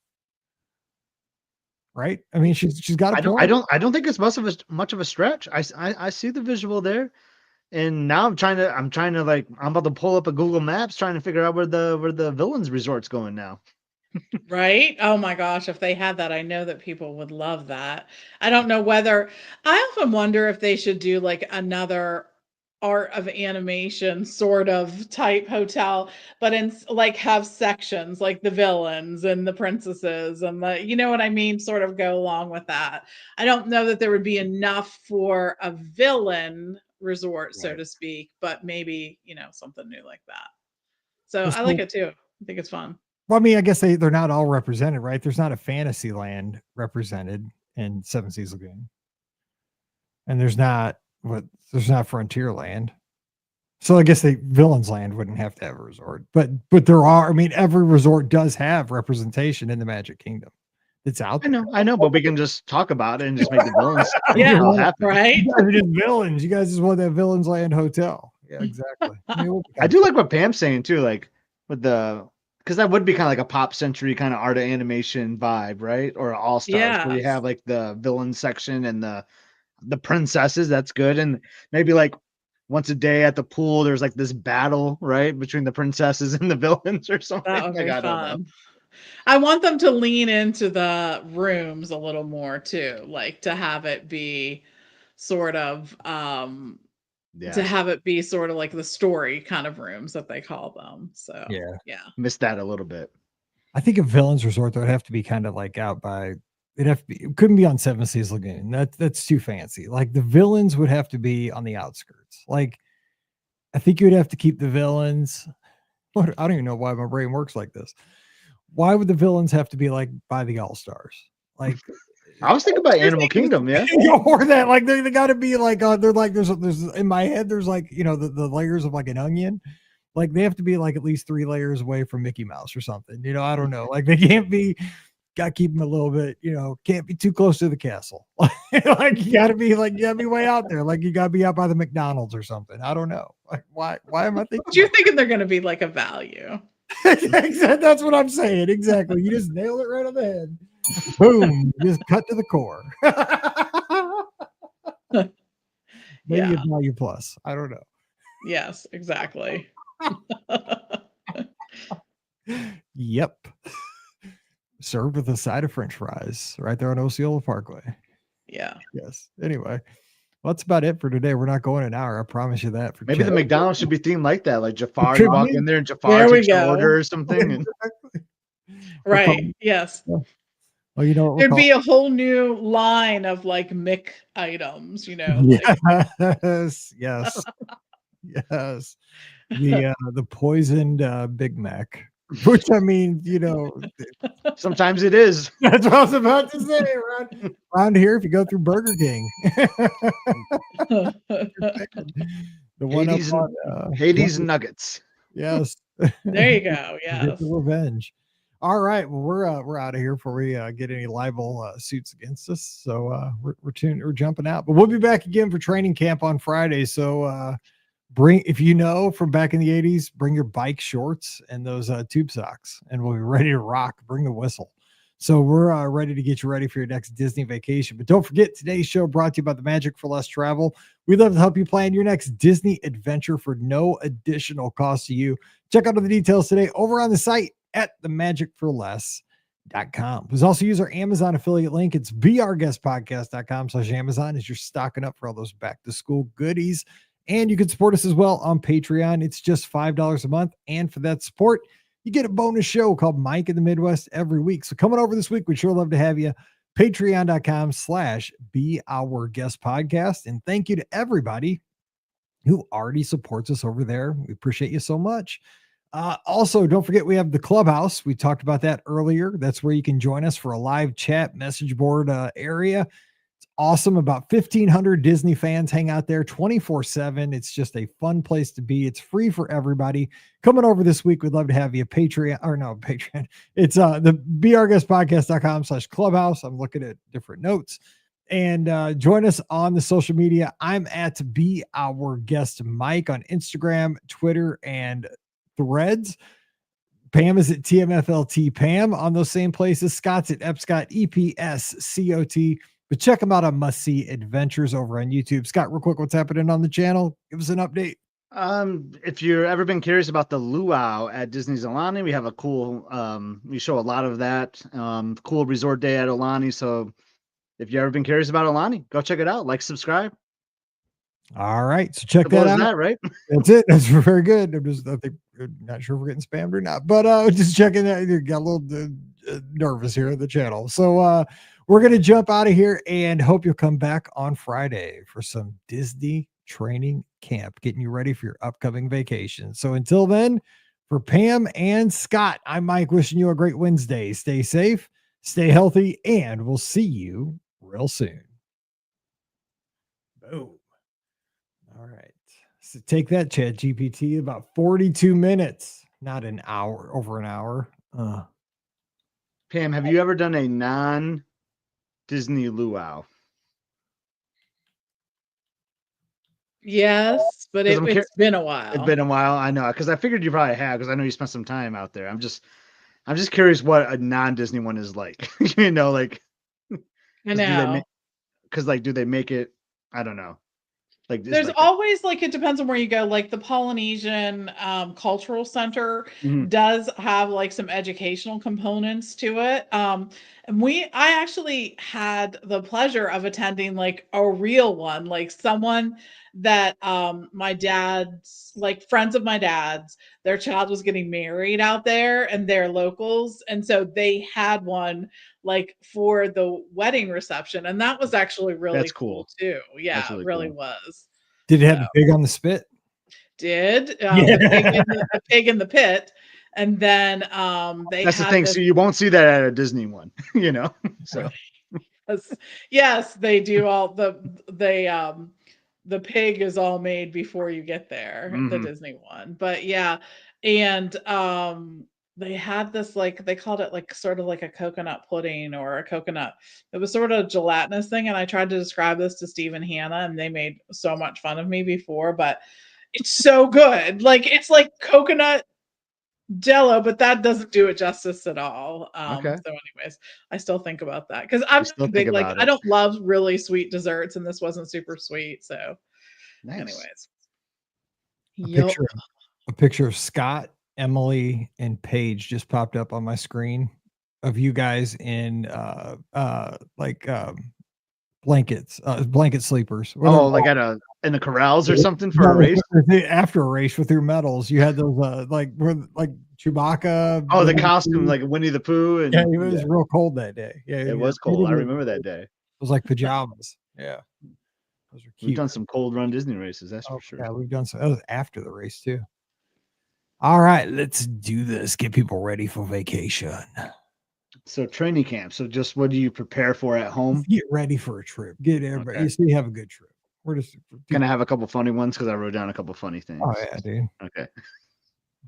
Right? I mean, she's got a point. I don't think it's much of a stretch. I see the visual there, and now I'm trying to like I'm about to pull up a Google Maps trying to figure out where the villains resort's going now. Right? Oh my gosh, if they had that, I know that people would love that. I don't know whether I often wonder if they should do like another art of animation sort of type hotel, but in like have sections like the villains and the princesses and the, you know what I mean, sort of go along with that. I don't know that there would be enough for a villain resort, so to speak, but maybe, something new like that. So I like it too. I think it's fun. Well, I mean, I guess they're not all represented, right? There's not a Fantasyland represented in Seven Seas Lagoon. And there's not Frontierland. So I guess Villains Land wouldn't have to have a resort. But there are, I mean, every resort does have representation in the Magic Kingdom. It's out there. I know, but we can just talk about it and just make the villains. Yeah, right. You guys are just villains. You guys just want that Villains Land hotel. Yeah, exactly. I do like what Pam's saying too, like with because that would be kind of like a Pop Century kind of art of animation vibe, right? Or All Stars, where you have like the villain section and the princesses. That's good. And maybe like once a day at the pool, there's like this battle, right, between the princesses and the villains or something. That would be fun. I want them to lean into the rooms a little more too, like to have it be sort of to have it be sort of like the story kind of rooms that they call them. So yeah. Missed that a little bit. I think a villains resort though would have to be kind of like out by it couldn't be on Seven Seas Lagoon. That's too fancy. Like the villains would have to be on the outskirts. Like I think you would have to keep the villains. I don't even know why my brain works like this. Why would the villains have to be like by the All Stars? Like I was thinking about Animal Kingdom, yeah. Or that, like they got to be like they're like there's in my head there's like the layers of like an onion, like they have to be like at least 3 layers away from Mickey Mouse or something. I don't know. Like they can't be. Got to keep them a little bit. Can't be too close to the castle. Like you got to be way out there. Like you got to be out by the McDonald's or something. I don't know. Like why am I thinking? You're thinking they're going to be like a value. That's what I'm saying. Exactly. You just nailed it right on the head. Boom. Just cut to the core. Maybe a value plus. I don't know. Yes, exactly. Yep. Served with a side of French fries right there on Osceola Parkway. Yeah. Yes. Anyway, well, that's about it for today. We're not going an hour. I promise you that. Maybe the McDonald's should be themed like that. Like Jafar, you walk in there and Jafar takes an order or something. Right. Yes. Well, there'd be a whole new line of like Mick items, Yes. Yes. Yes. The poisoned Big Mac. Which I mean, sometimes it is. That's what I was about to say. Around here, if you go through Burger King, the one Hades Nuggets. Yes, there you go. Yes, revenge. All right, well, we're out of here before we get any libel suits against us. So we're jumping out, but we'll be back again for training camp on Friday. So. If from back in the 80s, bring your bike shorts and those tube socks and we'll be ready to rock. Bring the whistle. So we're ready to get you ready for your next Disney vacation. But don't forget, today's show brought to you by the Magic for Less Travel. We'd love to help you plan your next Disney adventure for no additional cost to you. Check out all the details today over on the site at themagicforless.com. Please also use our Amazon affiliate link. It's beourguestpodcast.com/Amazon as you're stocking up for all those back to school goodies. And you can support us as well on Patreon. It's just $5 a month. And for that support, you get a bonus show called Mike in the Midwest every week. So coming over this week, we'd sure love to have you. Patreon.com/beourguestpodcast. And thank you to everybody who already supports us over there. We appreciate you so much. Also, don't forget we have the clubhouse. We talked about that earlier. That's where you can join us for a live chat message board area. It's awesome. About 1,500 Disney fans hang out there 24/7. It's just a fun place to be. It's free for everybody. Coming over this week, we'd love to have you. Patreon. It's the beourguestpodcast.com/clubhouse. I'm looking at different notes. And join us on the social media. I'm at Be Our Guest Mike on Instagram, Twitter, and Threads. Pam is at TMFLT Pam on those same places. Scott's at Epscott, EPSCOT. But check them out on Must See Adventures over on YouTube. Scott, real quick, what's happening on the channel? Give us an update. If you've ever been curious about the luau at Disney's Aulani, we have a cool, we show a lot of that, cool resort day at Aulani. So if you've ever been curious about Aulani, go check it out. Like, subscribe. All right. So check Simple that as out. that, right? That's it. That's very good. I'm not sure if we're getting spammed or not, but just checking that. You got a little nervous here at the channel. So we're going to jump out of here and hope you'll come back on Friday for some Disney training camp, getting you ready for your upcoming vacation. So until then, for Pam and Scott, I'm Mike, wishing you a great Wednesday. Stay safe, stay healthy, and we'll see you real soon. Boom. All right. So take that, Chat GPT, about 42 minutes, not an hour, over an hour. Pam, have you ever done a non-Disney luau? Yes, but 'Cause it's been a while. It's been a while. I know, because I figured you probably have, because I know you spent some time out there. I'm just curious what a non-Disney one is like. You know, like, I know. Because like, do they make it? I don't know. Like, There's always, like, it depends on where you go. Like the Polynesian Cultural Center does have like some educational components to it. And I actually had the pleasure of attending like a real one, like someone that my dad's, like friends of my dad's, their child was getting married out there and they're locals. And so they had one like for the wedding reception. And that was actually really That's cool too. Yeah, That's really it really cool. was. Did it have a pig on the spit? The pig in the pit, and then That's the thing. So you won't see that at a Disney one, you know. So yes, they do all the pig is all made before you get there, the Disney one. But yeah, and they had this, like, they called it like sort of like a coconut pudding or a coconut. It was sort of a gelatinous thing, and I tried to describe this to Steve and Hannah, and they made so much fun of me before, but it's so good. Like, it's like coconut Jello, but that doesn't do it justice at all. Okay. So anyways, I still think about that because I'm still not a big, think like, about I it. don't love really sweet desserts, and this wasn't super sweet. So Nice. anyways. A picture of Scott, Emily, and Paige just popped up on my screen of you guys in blankets, blanket sleepers. Oh, like in the corrals or something for a race? After a race with your medals, you had those like Chewbacca. Oh, the costume, like Winnie the Pooh. And yeah, it was real cold that day. Yeah, it was cold. I remember that day. It was like pajamas. Yeah. Those are cute. We've done some cold run Disney races, that's for sure. Yeah, we've done some. That was after the race too. All right, let's do this. Get people ready for vacation. So training camp. So just what do you prepare for at home? Get ready for a trip. Get everybody. Okay. So you have a good trip. We're just gonna have a couple funny ones because I wrote down a couple funny things. Oh yeah, dude. Okay.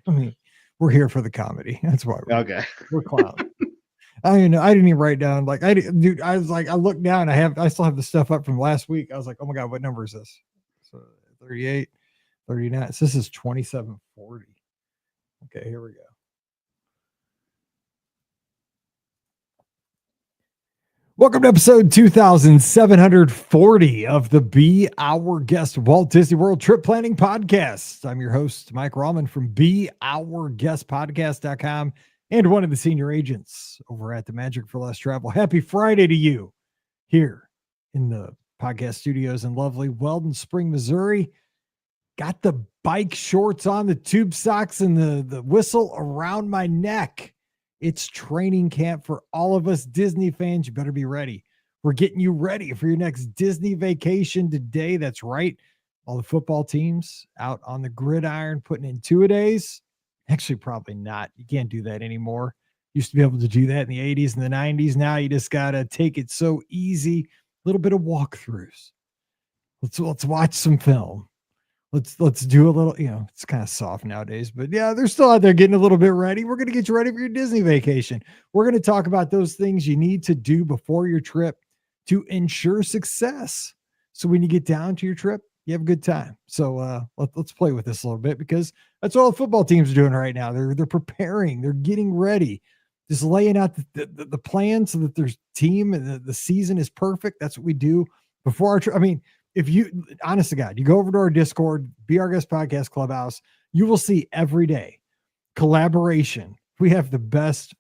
I mean, we're here for the comedy. That's why. We're clowns. I don't even know. I didn't even write down. Like, I was like, I looked down. I still have the stuff up from last week. I was like, oh my God, what number is this? So 38, 39. So this is 2740. Okay, here we go. Welcome to episode 2740 of the Be Our Guest Walt Disney World Trip Planning Podcast. I'm your host, Mike Rallman from BeOurGuestPodcast.com. and one of the senior agents over at the Magic for Less Travel. Happy Friday to you here in the podcast studios in lovely Weldon Spring, Missouri. Got the bike shorts on, the tube socks, and the whistle around my neck. It's training camp for all of us Disney fans. You better be ready. We're getting you ready for your next Disney vacation today. That's right. All the football teams out on the gridiron, putting in 2-a-days. Actually, probably not. You can't do that anymore. Used to be able to do that in the 80s and the 90s. Now you just got to take it so easy. A little bit of walkthroughs. Let's watch some film. Let's do a little, it's kind of soft nowadays, but yeah, they're still out there getting a little bit ready. We're going to get you ready for your Disney vacation. We're going to talk about those things you need to do before your trip to ensure success. So when you get down to your trip, you have a good time. So let's play with this a little bit, because that's what all the football teams are doing right now. They're preparing, they're getting ready, just laying out the plan so that their team and the season is perfect. That's what we do before our trip. I mean, if you, honest to God, you go over to our Discord, Be Our Guest Podcast Clubhouse, you will see every day collaboration. We have the best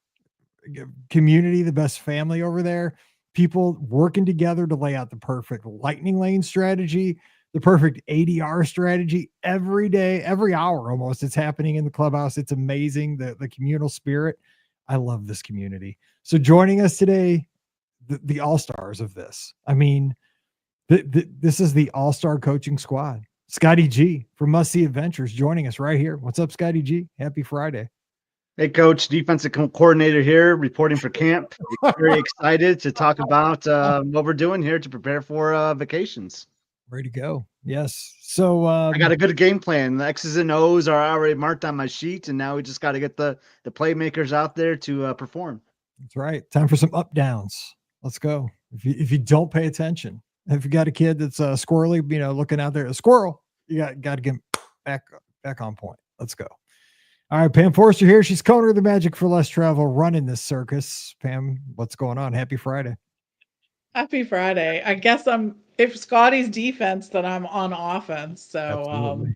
community, the best family over there, people working together to lay out the perfect lightning lane strategy, the perfect ADR strategy every day, every hour almost. It's happening in the clubhouse. It's amazing, the communal spirit. I love this community. So joining us today, the all-stars of this. I mean, this is the all-star coaching squad. Scotty G from Must See Adventures joining us right here. What's up, Scotty G? Happy Friday. Hey, Coach, defensive coordinator here, reporting for camp. Very excited to talk about what we're doing here to prepare for vacations. Ready to go. Yes. So I got a good game plan. The X's and O's are already marked on my sheet, and now we just got to get the playmakers out there to perform. That's right. Time for some up downs. Let's go. If you don't pay attention, if you got a kid that's squirrely, looking out there, a squirrel, you got to get him back on point. Let's go. All right, Pam Forster here. She's co-owner of the Magic for Less Travel, running this circus. Pam, what's going on? Happy Friday. Happy Friday. I guess if Scotty's defense, then I'm on offense. So,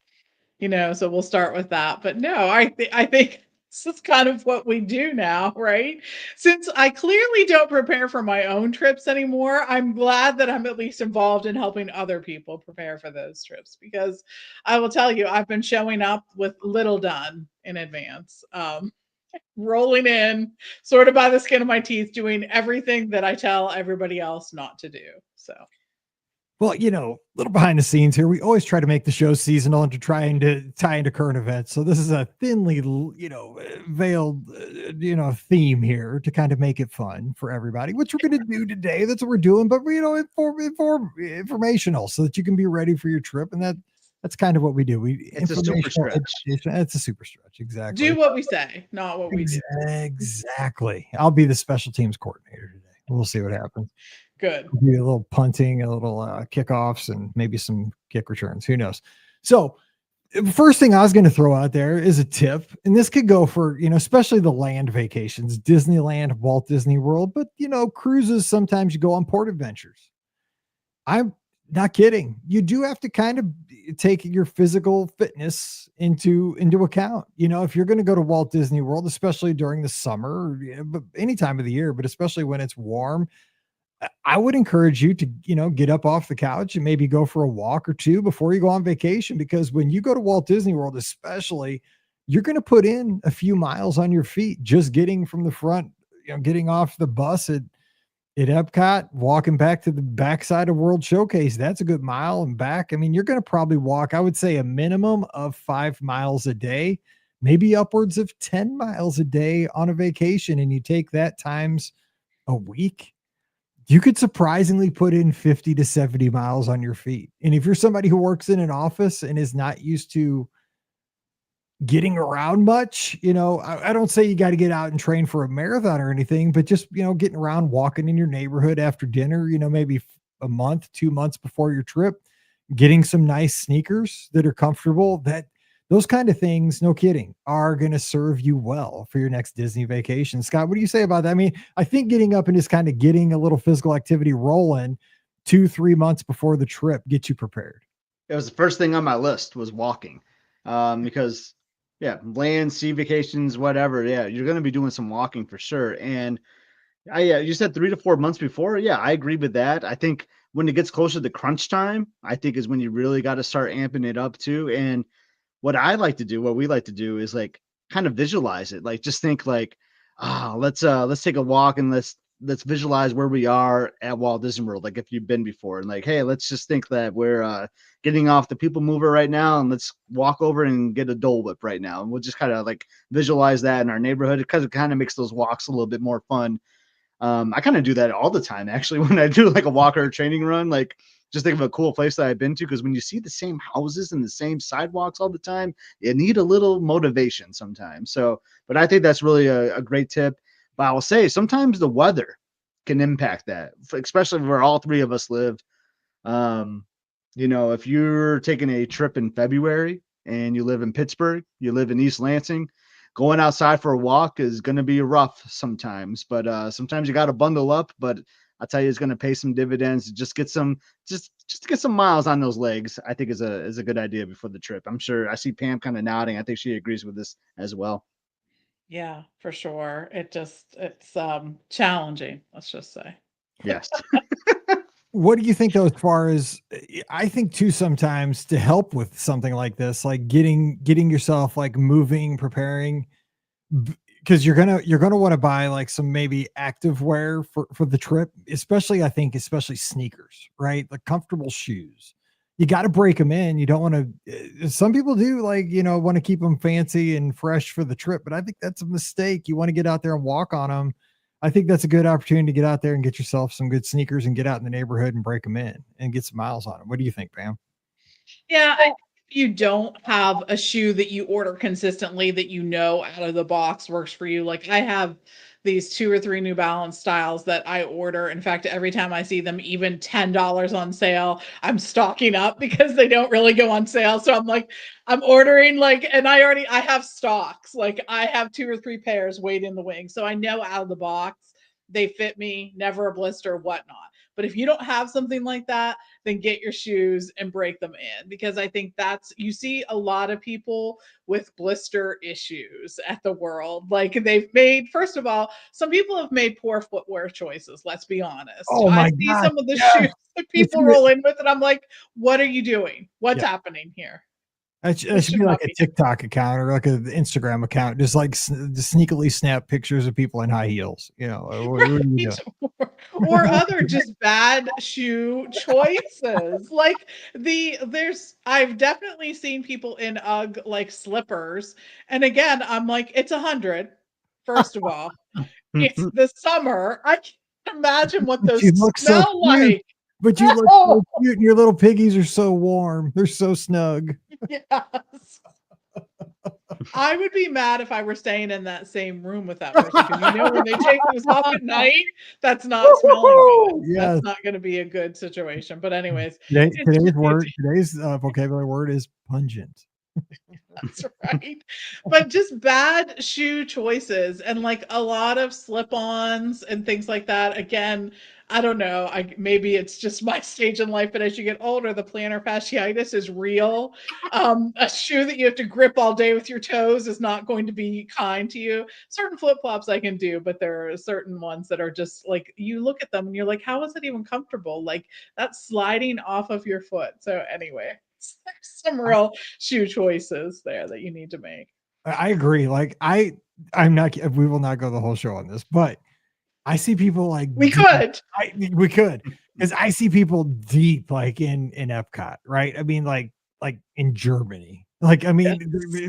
so we'll start with that. But no, I think this is kind of what we do now, right? Since I clearly don't prepare for my own trips anymore, I'm glad that I'm at least involved in helping other people prepare for those trips, because I will tell you, I've been showing up with little done in advance. Rolling in sort of by the skin of my teeth, doing everything that I tell everybody else not to do. So, well, little behind the scenes here, we always try to make the show seasonal and to try and to tie into current events. So this is a thinly, veiled, theme here to kind of make it fun for everybody, which we're going to do today. That's what we're doing, but informational so that you can be ready for your trip. And that's kind of what we do. It's a super stretch. It's a super stretch. Exactly. Do what we say, not what we do. Exactly. I'll be the special teams coordinator today. We'll see what happens. Good. Do a little punting, a little kickoffs, and maybe some kick returns. Who knows? So first thing I was going to throw out there is a tip, and this could go for, especially the land vacations, Disneyland, Walt Disney World, but, cruises, sometimes you go on port adventures. I'm not kidding. You do have to kind of take your physical fitness into account. If you're going to go to Walt Disney World, especially during the summer, but any time of the year, but especially when it's warm, I would encourage you to, get up off the couch and maybe go for a walk or two before you go on vacation, because when you go to Walt Disney World, especially, you're going to put in a few miles on your feet, just getting from the front, getting off the bus at Epcot, walking back to the backside of World Showcase. That's a good mile and back. I mean, you're going to probably walk, I would say, a minimum of 5 miles a day, maybe upwards of 10 miles a day on a vacation. And you take that times a week, you could surprisingly put in 50 to 70 miles on your feet. And if you're somebody who works in an office and is not used to getting around much, I don't say you got to get out and train for a marathon or anything, but just, getting around, walking in your neighborhood after dinner, maybe a month, 2 months before your trip, getting some nice sneakers that are comfortable, those kind of things, no kidding, are going to serve you well for your next Disney vacation. Scott, what do you say about that? I mean, I think getting up and just kind of getting a little physical activity rolling 2-3 months before the trip gets you prepared. It was the first thing on my list was walking, because land, sea vacations, whatever. Yeah, you're going to be doing some walking for sure. And you said 3 to 4 months before. Yeah, I agree with that. I think when it gets closer to crunch time, I think is when you really got to start amping it up too. And what we like to do is like kind of visualize it. Like just think like, let's take a walk and let's let's visualize where we are at Walt Disney World, like if you've been before, and like, hey, let's just think that we're getting off the People Mover right now, and let's walk over and get a Dole Whip right now, and we'll just kind of like visualize that in our neighborhood because it kind of makes those walks a little bit more fun. I kind of do that all the time actually when I do like a walk or a training run, like just think of a cool place that I've been to, because when you see the same houses and the same sidewalks all the time, you need a little motivation sometimes. So, but I think that's really a great tip. But I will say sometimes the weather can impact that, especially where all three of us live. Um, if you're taking a trip in February and you live in Pittsburgh, you live in East Lansing, going outside for a walk is going to be rough sometimes, but sometimes you got to bundle up. But I'll tell you, it's going to pay some dividends. Just get some, just to get some miles on those legs, I think is a good idea before the trip. I'm sure I see Pam kind of nodding. I think she agrees with this as well. Yeah, for sure. It's challenging, let's just say. Yes. What do you think though, as far as I think too, sometimes to help with something like this, like getting yourself like moving, preparing, because you're gonna want to buy like some maybe active wear for the trip, especially I think especially sneakers, right? Like comfortable shoes. You got to break them in. You don't want to. Some people do like want to keep them fancy and fresh for the trip, but I think that's a mistake. You want to get out there and walk on them. I think that's a good opportunity to get out there and get yourself some good sneakers and get out in the neighborhood and break them in and get some miles on them. What do you think, Pam? Yeah, I think if you don't have a shoe that you order consistently that you know out of the box works for you, like I have these 2 or 3 New Balance styles that I order. In fact, every time I see them even $10 on sale, I'm stocking up because they don't really go on sale. So I'm like, I'm ordering like, and I have stocks. Like I have 2 or 3 pairs wait in the wing. So I know out of the box they fit me, never a blister, whatnot. But if you don't have something like that, then get your shoes and break them in, because I think you see a lot of people with blister issues at the world. Like they've made, first of all, some people have made poor footwear choices. Let's be honest. Oh I my see God. some of the Yeah. shoes that people roll in with, and I'm like, what are you doing? What's Yeah. happening here? That should be like a TikTok account or like an Instagram account, just like just sneakily snap pictures of people in high heels. What are you doing? Or other just bad shoe choices. Like I've definitely seen people in UGG like slippers. And again, I'm like, it's 100. First of all, it's the summer. I can't imagine what But those you look so smell cute. like. But you look Oh, so cute, and your little piggies are so warm. They're so snug. yes. I would be mad if I were staying in that same room with that person, because when they take those off at night, that's not smelling good. Yes. That's not going to be a good situation. But anyways, Today's vocabulary word is pungent. that's right. But just bad shoe choices and like a lot of slip-ons and things like that. Again, I don't know. Maybe it's just my stage in life, but as you get older, the plantar fasciitis is real. A shoe that you have to grip all day with your toes is not going to be kind to you. Certain flip-flops I can do, but there are certain ones that are just like, you look at them and you're like, how is it even comfortable? Like that's sliding off of your foot. So anyway, some real shoe choices there that you need to make. I agree. Like I'm not. We will not go the whole show on this, but I see people like We could. we could, because I see people deep like in Epcot, right? I mean, like in Germany. Like, I mean,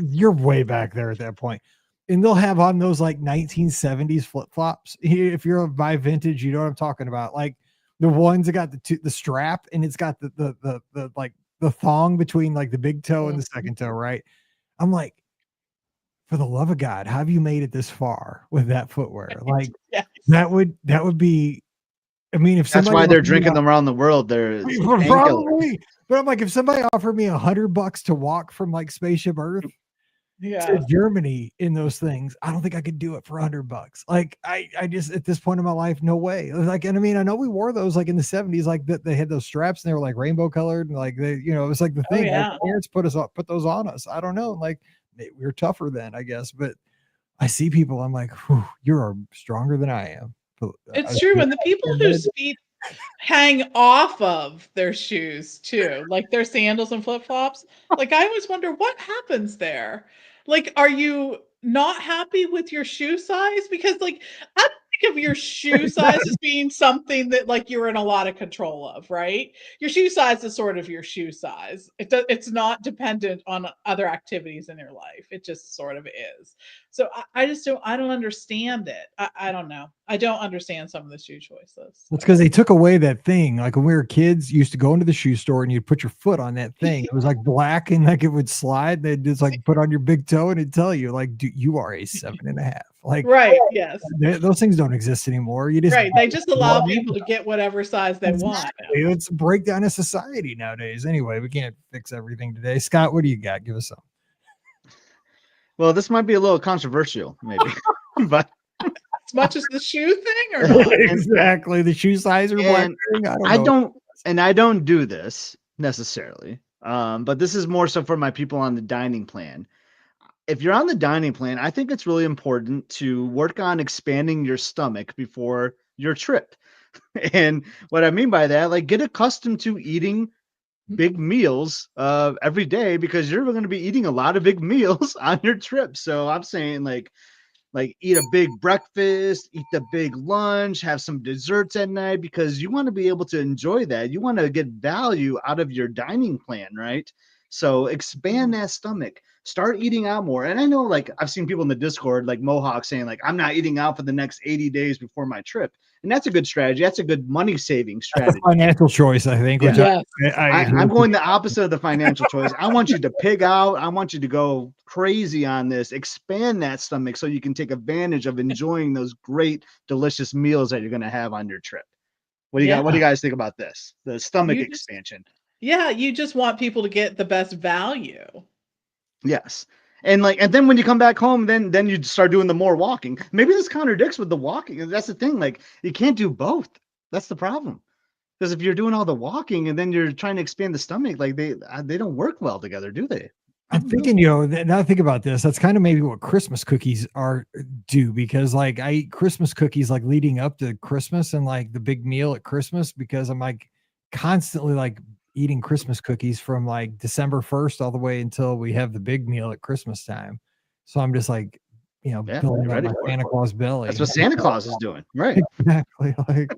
you're way back there at that point. And they'll have on those like 1970s flip-flops. If you're by vintage, you know what I'm talking about. Like the ones that got the strap, and it's got the like the thong between like the big toe and the second toe, right? I'm like, for the love of God, how have you made it this far with that footwear? Like Yes. that would be, I mean, if That's why they're drinking them around the world. They're probably, but I'm like, if somebody offered me $100 to walk from like Spaceship Earth to Germany in those things, I don't think I could do it for $100. Like I just, at this point in my life, no way. Like, and I mean, I know we wore those like in the 70s, like that they had those straps and they were like rainbow colored, and like it was like the thing. Our parents put those on us. I don't know. Like we were tougher then, I guess. But I see people, I'm like, you're stronger than I am. It's true. And the people whose feet hang off of their shoes too, like their sandals and flip-flops. Like I always wonder what happens there. Like, are you not happy with your shoe size? Because like I don't think of your shoe size as being something that like you're in a lot of control of, right? Your shoe size is sort of your shoe size. It's not dependent on other activities in your life. It just sort of is. So I just don't understand it. I don't know. I don't understand some of the shoe choices. It's because they took away that thing. Like when we were kids, you used to go into the shoe store and you'd put your foot on that thing. It was like black and like it would slide. They'd just like put on your big toe and it'd tell you, like, you are a 7.5. Like, Right, yes. those things don't exist anymore. You just Right. They just allow people to get whatever size they want. It's a breakdown of society nowadays. Anyway, we can't fix everything today. Scott, what do you got? Give us some. Well, this might be a little controversial, maybe, but As much as the shoe thing or not? Exactly. The shoe size or black thing. I don't do this necessarily. But this is more so for my people on the dining plan. If you're on the dining plan, I think it's really important to work on expanding your stomach before your trip. And what I mean by that, like, get accustomed to eating big meals every day, because you're going to be eating a lot of big meals on your trip. So I'm saying, like eat a big breakfast, eat the big lunch, have some desserts at night, because you want to be able to enjoy that. You want to get value out of your dining plan, right? So expand that stomach, start eating out more. And I know, like, I've seen people in the Discord, like Mohawk, saying like, I'm not eating out for the next 80 days before my trip. And that's a good strategy. That's a good money saving strategy. Financial choice, I think. Yeah. Which I'm going the opposite of the financial choice. I want you to pig out. I want you to go crazy on this. Expand that stomach so you can take advantage of enjoying those great, delicious meals that you're going to have on your trip. What do you got? What do you guys think about this? The stomach expansion. Yeah, you just want people to get the best value. Yes. And then when you come back home, then you start doing the more walking. Maybe this contradicts with the walking. That's the thing. Like, you can't do both. That's the problem. Because if you're doing all the walking and then you're trying to expand the stomach, like, they don't work well together, do they? I'm thinking, now I think about this, that's kind of maybe what Christmas cookies do, because like I eat Christmas cookies like leading up to Christmas and like the big meal at Christmas, because I'm like constantly like eating Christmas cookies from like December 1st all the way until we have the big meal at Christmas time. So I'm just like, building up my Santa Claus belly. That's what Santa Claus is doing. Right. Exactly. Like,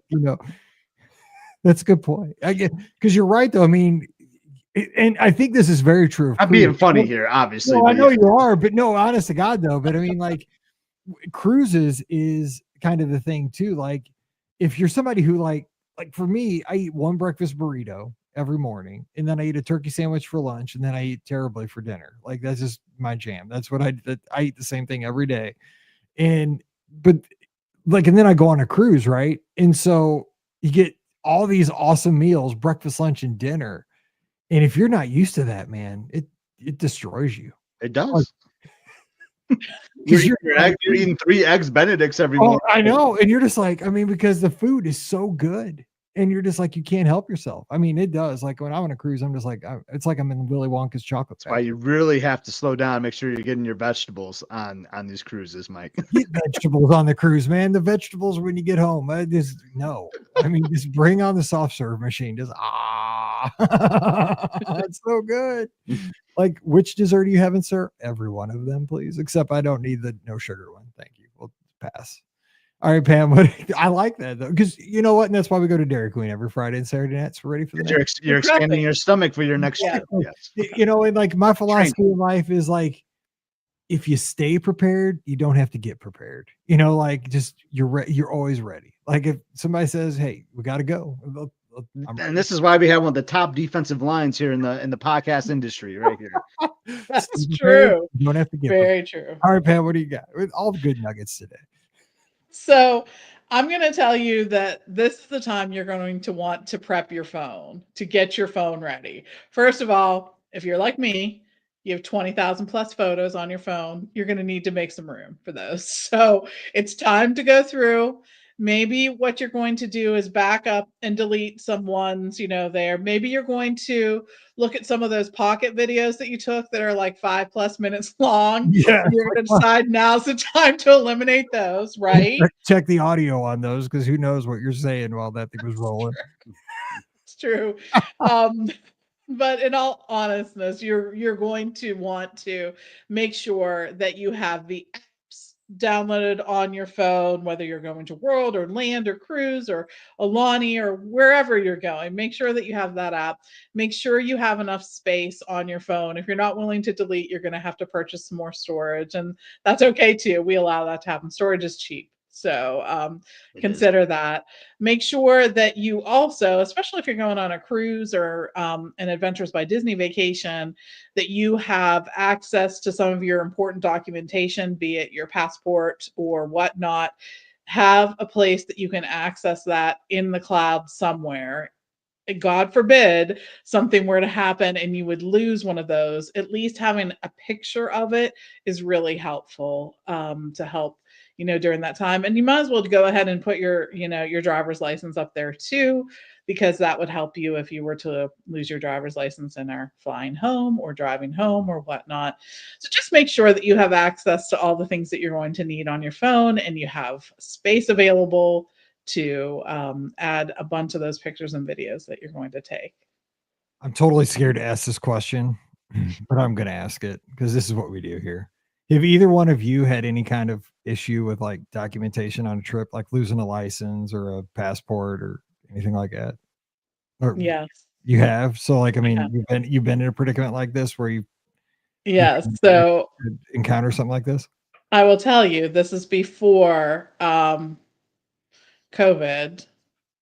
that's a good point. I get, because you're right though. I mean, and I think this is very true. I'm being funny here, obviously. No, I know you are, but no, honest to God though. But I mean, like, cruises is kind of the thing too. Like, if you're somebody who like for me, I eat one breakfast burrito every morning, and then I eat a turkey sandwich for lunch, and then I eat terribly for dinner. Like, that's just my jam. That's what I eat the same thing every day. And then I go on a cruise, right? And so you get all these awesome meals, breakfast, lunch, and dinner. And if you're not used to that, man, it destroys you. It does. You're eating 3 eggs Benedicts every morning. I know. And you're just like, I mean, because the food is so good. And you're just like, you can't help yourself. I mean, it does. Like when I'm on a cruise, I'm just like, it's like I'm in Willy Wonka's chocolate factory. That's why you really have to slow down. Make sure you're getting your vegetables on these cruises, Mike. Get vegetables on the cruise, man. The vegetables when you get home. Just bring on the soft serve machine. Just it's so good. Like, which dessert are you having, sir? Every one of them, please. Except I don't need the no sugar one. Thank you. We'll pass. All right, Pam. I like that though, because you know what, and that's why we go to Dairy Queen every Friday and Saturday nights. We're ready for that. You're expanding your stomach for your next trip. Yes. And like my philosophy in life is like, if you stay prepared, you don't have to get prepared. Like just you're always ready. Like if somebody says, "Hey, we got to go," and this is why we have one of the top defensive lines here in the podcast industry, right here. That's true. You don't have to get very true. All right, Pam. What do you got? All the good nuggets today. So I'm going to tell you that this is the time you're going to want to prep your phone, to get your phone ready. First of all, if you're like me, you have 20,000 plus photos on your phone, you're going to need to make some room for those. So it's time to go through. Maybe what you're going to do is back up and delete some ones, there. Maybe you're going to look at some of those pocket videos that you took that are like 5+ minutes long. Yeah. You're going to decide now's the time to eliminate those, right? Check the audio on those, because who knows what you're saying while that thing was rolling. It's true. But in all honestness, you're going to want to make sure that you have the apps downloaded on your phone, whether you're going to World or Land or Cruise or Alani or wherever you're going. Make sure that you have that app. Make sure you have enough space on your phone. If you're not willing to delete, you're going to have to purchase some more storage, and that's okay too. We allow that to happen. Storage is cheap. So It is. consider that. Make sure that you also, especially if you're going on a cruise or an Adventures by Disney vacation, that you have access to some of your important documentation, be it your passport or whatnot. Have a place that you can access that in the cloud somewhere. God forbid something were to happen and you would lose one of those, at least having a picture of it is really helpful to help, during that time. And you might as well go ahead and put your driver's license up there too, because that would help you if you were to lose your driver's license and are flying home or driving home or whatnot. So just make sure that you have access to all the things that you're going to need on your phone and you have space available to add a bunch of those pictures and videos that you're going to take. I'm totally scared to ask this question, but I'm going to ask it because this is what we do here. Have either one of you had any kind of issue with like documentation on a trip, like losing a license or a passport or anything like that? Or Yes. you have? So like, I mean, Yeah. you've been in a predicament like this where you Yes. could So encounter something like this? I will tell you, this is before COVID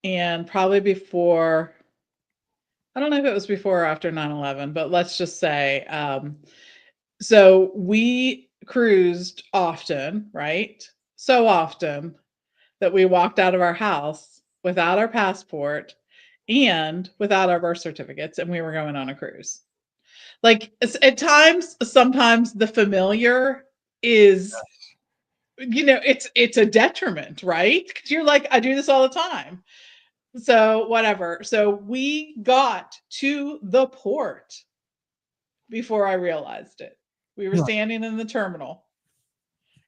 and probably before, I don't know if it was before or after 9/11, but let's just say, so we cruised often, right? So often that we walked out of our house without our passport and without our birth certificates, and we were going on a cruise. Like at times, sometimes the familiar is, it's a detriment, right? Because you're like, I do this all the time. So whatever. So we got to the port before I realized it. We were Yeah. standing in the terminal.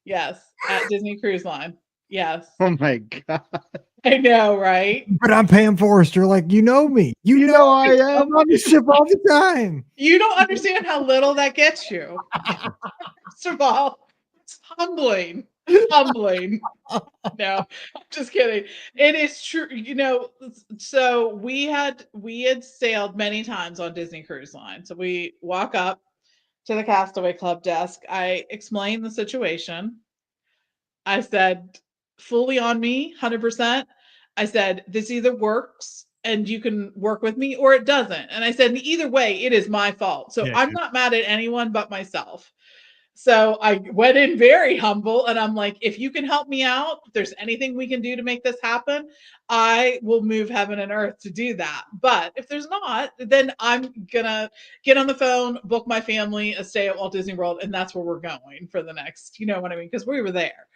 Yes, at Disney Cruise Line. Yes. Oh my God. I know, right? But I'm Pam Forrester, like you know me. You You know know I me. am. I'm on the ship all the time. You don't understand how little that gets you. First of all, it's humbling. Humbling. No, I'm just kidding. It is true. So we had sailed many times on Disney Cruise Line. So we walk up to the Castaway Club desk. I explained the situation. I said, fully on me, 100%. I said, this either works and you can work with me or it doesn't. And I said, either way, it is my fault. So Yeah. I'm not mad at anyone but myself. So I went in very humble and I'm like, if you can help me out, if there's anything we can do to make this happen, I will move heaven and earth to do that. But if there's not, then I'm going to get on the phone, book my family a stay at Walt Disney World. And that's where we're going for the next, you know what I mean? Because we were there.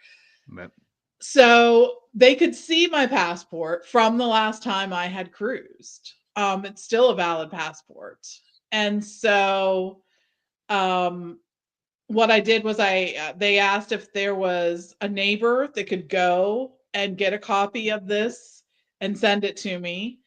But So they could see my passport from the last time I had cruised. It's still a valid passport. And so what I did was they asked if there was a neighbor that could go and get a copy of this and send it to me.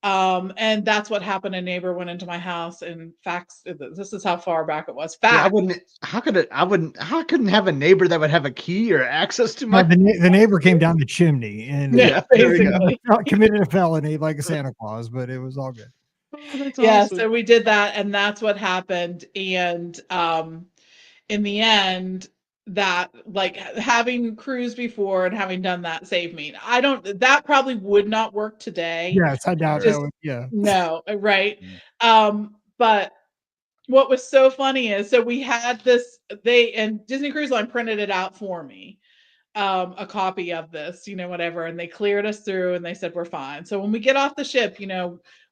And that's what happened. A neighbor went into my house and faxed. This is how far back it was. yeah, I Fax. wouldn't. How could it? I couldn't have a neighbor that would have a key or access to my. The neighbor came down the chimney and Yeah, there we go. basically. committed a felony like a Santa Claus, but it was all good. Oh, that's Yeah, awesome. so we did that, and that's what happened. And in the end, that like having cruised before and having done that saved me. That probably would not work today. Yes, I doubt Just that would, yeah. no, right. Mm. But what was so funny is, so we had this, and Disney Cruise Line printed it out for me, a copy of this, whatever, and they cleared us through and they said we're fine. So when we get off the ship,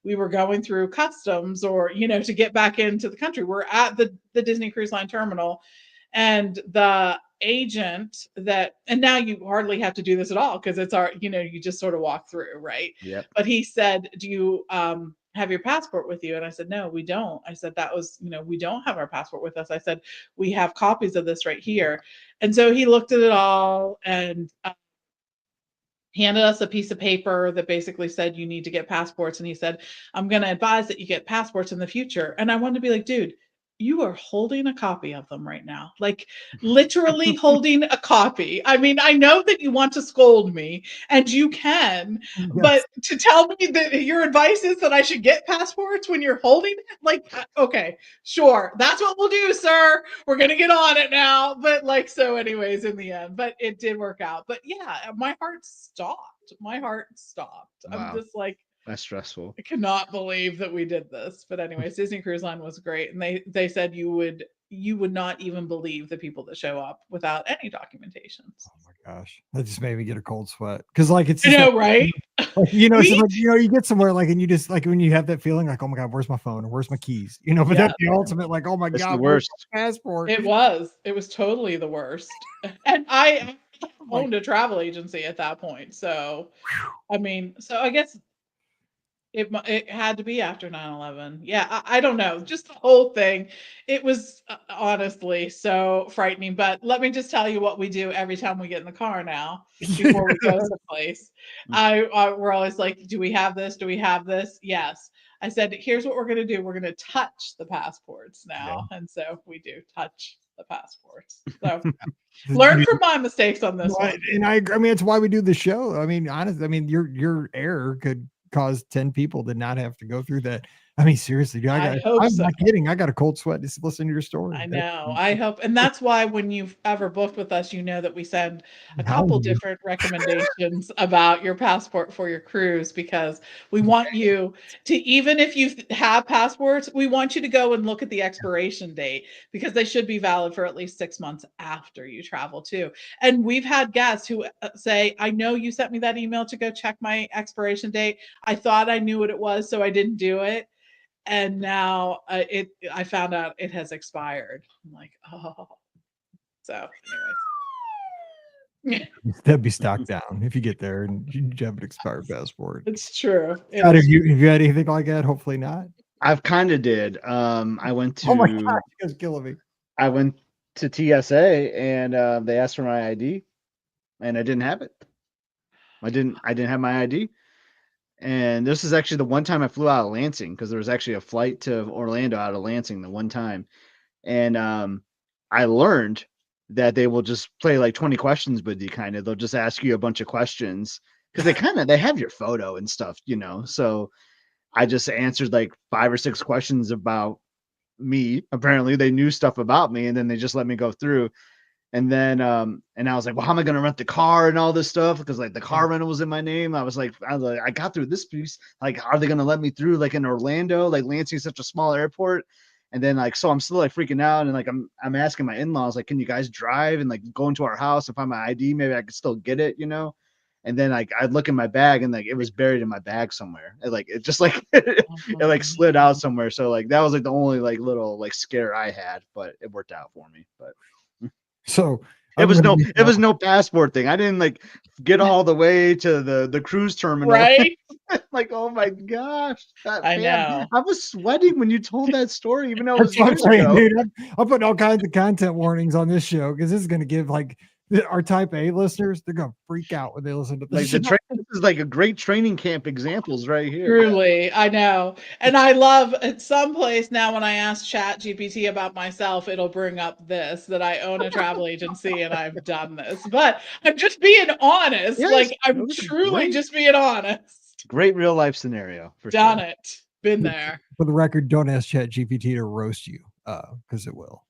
we were going through customs or, to get back into the country. We're at the Disney Cruise Line terminal, and the agent and now you hardly have to do this at all because it's you just sort of walk through, right? Yep. But he said, do you have your passport with you? And I said, no, we don't. I said, we don't have our passport with us. I said, we have copies of this right here. And so he looked at it all and handed us a piece of paper that basically said you need to get passports. And he said, I'm going to advise that you get passports in the future. And I wanted to be like, dude, You are holding a copy of them right now, like literally holding a copy. I mean, I know that you want to scold me, and you can, Yes. but to tell me that your advice is that I should get passports when you're holding it, like, okay, sure, that's what we'll do, sir. We're gonna get on it now. But like, so, anyways, in the end, but it did work out. But yeah, my heart stopped. My heart stopped. I'm Wow, just like, that's stressful. I cannot believe that we did this. But anyways, Disney Cruise Line was great, and they said you would not even believe the people that show up without any documentations. Oh my gosh, that just made me get a cold sweat because like it's I just like, know, right? it's just Me like you get somewhere like and you just like when you have that feeling like, oh my god, where's my phone or where's my keys? But Yeah, that's the ultimate like, oh my It's the god, where's worst. my passport? it was. It was totally the worst. And I Like, owned a travel agency at that point. So, I mean, so I guess it had to be after 9/11. Yeah, I don't know, just the whole thing. It was, honestly so frightening, but let me just tell you what we do every time we get in the car now before we go to the place. We're always like, "Do we have this? Do we have this?" "Yes." I said, "Here's what we're gonna do, we're gonna touch the passports yeah. now," and so we do touch the passports. So, learn from my mistakes on this Right, one. and I agree. I mean, it's why we do the show. I mean, honestly, I mean, your error could cause 10 people to not have to go through that. I mean, seriously, dude, I hope I'm so. not kidding. I got a cold sweat just listening to your story. I know. I hope, and that's why when you've ever booked with us, you know that we send a couple Hounding you. different recommendations about your passport for your cruise, because we want you to, even if you have passports, we want you to go and look at the expiration date, because they should be valid for at least 6 months after you travel too. And we've had guests who say, "I know you sent me that email to go check my expiration date. I thought I knew what it was, so I didn't do it. And now I found out it has expired." I'm like, "Oh." So, anyways. That'd be stocked down if you get there and you have an expired passport. It's true. It God, have is. you had anything like that? Hopefully not. I've kind of did. I went Oh my god, to you guys killing me. I went to TSA and they asked for my ID, and I didn't have it. I didn't have my ID. And this is actually the one time I flew out of Lansing, because there was actually a flight to Orlando out of Lansing the one time. And I learned that they will just play like 20 questions with you, kind of. They'll just ask you a bunch of questions because they have your photo and stuff. So I just answered like 5 or 6 questions about me. Apparently they knew stuff about me, and then they just let me go through. And then and I was like, well, how am I gonna rent the car and all this stuff? Because like the car rental was in my name. I got through this piece. Like, are they gonna let me through like in Orlando? Like Lansing is such a small airport. And then like, so I'm still like freaking out, and like I'm asking my in-laws, like, can you guys drive and like go into our house and find my ID? Maybe I could still get it. And then like I'd look in my bag, and like it was buried in my bag somewhere. It just like it like slid out somewhere. So like that was like the only like little like scare I had, but it worked out for me. But So it I'm was gonna no be it was no passport thing. I didn't like get all the way to the cruise terminal. Right? Like, oh my gosh, I man, know. I was sweating when you told that story, even though it was That's what I'm years saying, ago. dude. I'm putting all kinds of content warnings on this show because this is going to give like our type A listeners, they're going to freak out when they listen to this Like show. this is like a great training camp examples right here. Truly, I know. And I love, at some place now, when I ask Chat GPT about myself, it'll bring up this, that I own a travel agency and I've done this. But I'm just being honest. Yes, Like, it I'm was a truly just being honest. great real life scenario for Done sure. it. Been there. For the record, don't ask Chat GPT to roast you because it will.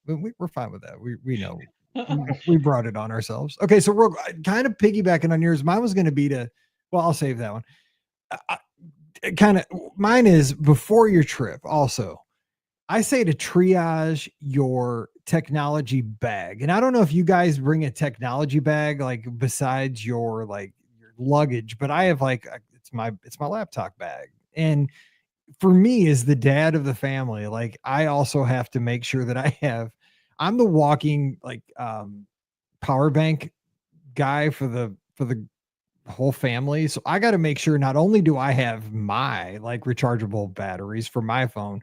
But we're fine with that. We know we brought it on ourselves. Okay, so we're kind of piggybacking on yours. Mine was going to be well, I'll save that one. Mine is before your trip. Also, I say to triage your technology bag, and I don't know if you guys bring a technology bag like besides your luggage, but I have like it's my laptop bag, and for me as the dad of the family, like I also have to make sure that I'm the walking power bank guy for the whole family. So I got to make sure not only do I have my like rechargeable batteries for my phone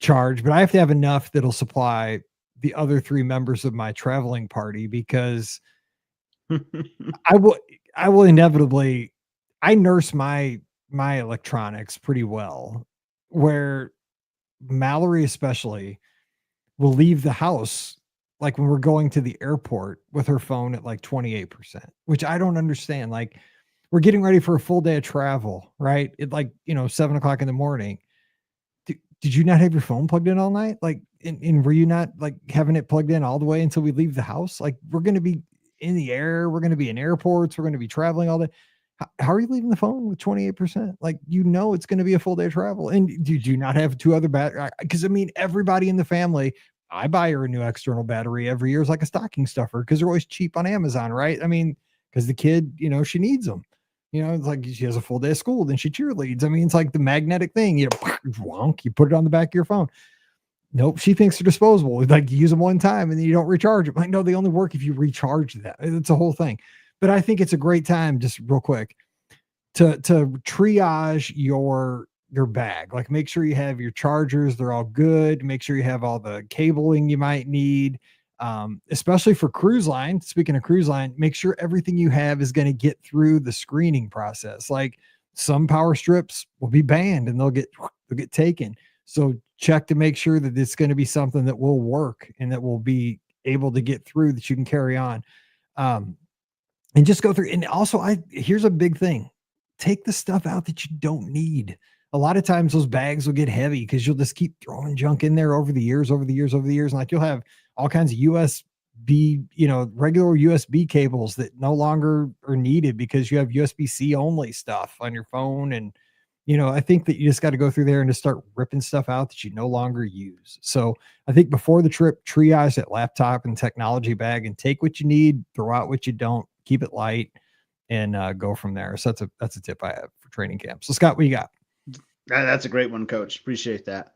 charged, but I have to have enough that'll supply the other 3 members of my traveling party because I will inevitably I nurse my electronics pretty well, where Mallory especially will leave the house like when we're going to the airport with her phone at like 28%, which I don't understand. Like we're getting ready for a full day of travel, right? At like, 7 o'clock in the morning. Did you not have your phone plugged in all night? Like, and were you not like having it plugged in all the way until we leave the house? Like, we're going to be in the air. We're going to be in airports. We're going to be traveling all day. How are you leaving the phone with 28%? Like, it's going to be a full day of travel. And did you not have two other batteries? Because I mean, everybody in the family, I buy her a new external battery every year. It's like a stocking stuffer because they're always cheap on Amazon, right? I mean, because the kid, she needs them. It's like she has a full day of school, then she cheerleads. I mean, it's like the magnetic thing. Wonk, you put it on the back of your phone. Nope, she thinks they're disposable. Like you use them one time and then you don't recharge them. Like, no, they only work if you recharge that. It's a whole thing. But I think it's a great time, just real quick, to triage your bag. Like make sure you have your chargers, they're all good. Make sure you have all the cabling you might need. Especially for cruise line. Speaking of cruise line, make sure everything you have is going to get through the screening process. Like some power strips will be banned and they'll get taken. So check to make sure that it's going to be something that will work and that will be able to get through, that you can carry on. And just go through. And also here's a big thing. Take the stuff out that you don't need. A lot of times those bags will get heavy because you'll just keep throwing junk in there over the years. And like you'll have all kinds of USB, regular USB cables that no longer are needed because you have USB-C only stuff on your phone. And, I think that you just got to go through there and just start ripping stuff out that you no longer use. So I think before the trip, triage that laptop and technology bag and take what you need, throw out what you don't, keep it light, and go from there. So that's a tip I have for training camp. So Scott, what you got? That's a great one, Coach. Appreciate that.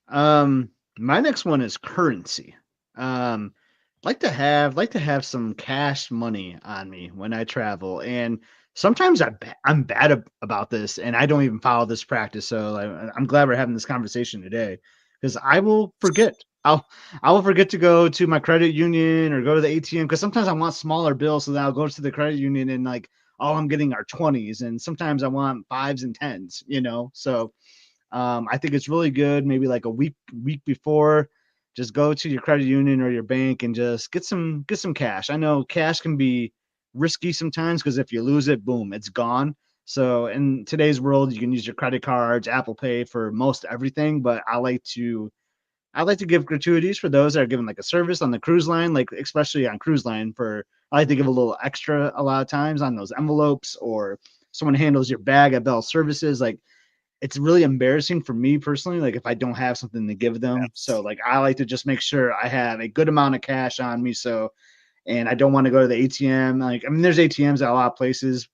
My next one is currency. Like to have some cash money on me when I travel, and sometimes I'm bad about this, and I don't even follow this practice. So I'm glad we're having this conversation today, because I will forget. I will forget to go to my credit union or go to the ATM, because sometimes I want smaller bills, so then I'll go to the credit union and like all I'm getting are 20s, and sometimes I want 5s and 10s. So I think it's really good. Maybe like a week before, just go to your credit union or your bank and just get some cash. I know cash can be risky sometimes because if you lose it, boom, it's gone. So in today's world, you can use your credit cards, Apple Pay for most everything. But I like to give gratuities for those that are given like a service on the cruise line, like especially on cruise line. I like to give a little extra a lot of times on those envelopes, or someone handles your bag at Bell Services. Like, it's really embarrassing for me personally, like if I don't have something to give them. So like I like to just make sure I have a good amount of cash on me. And I don't want to go to the ATM. Like, I mean, there's ATMs at a lot of places,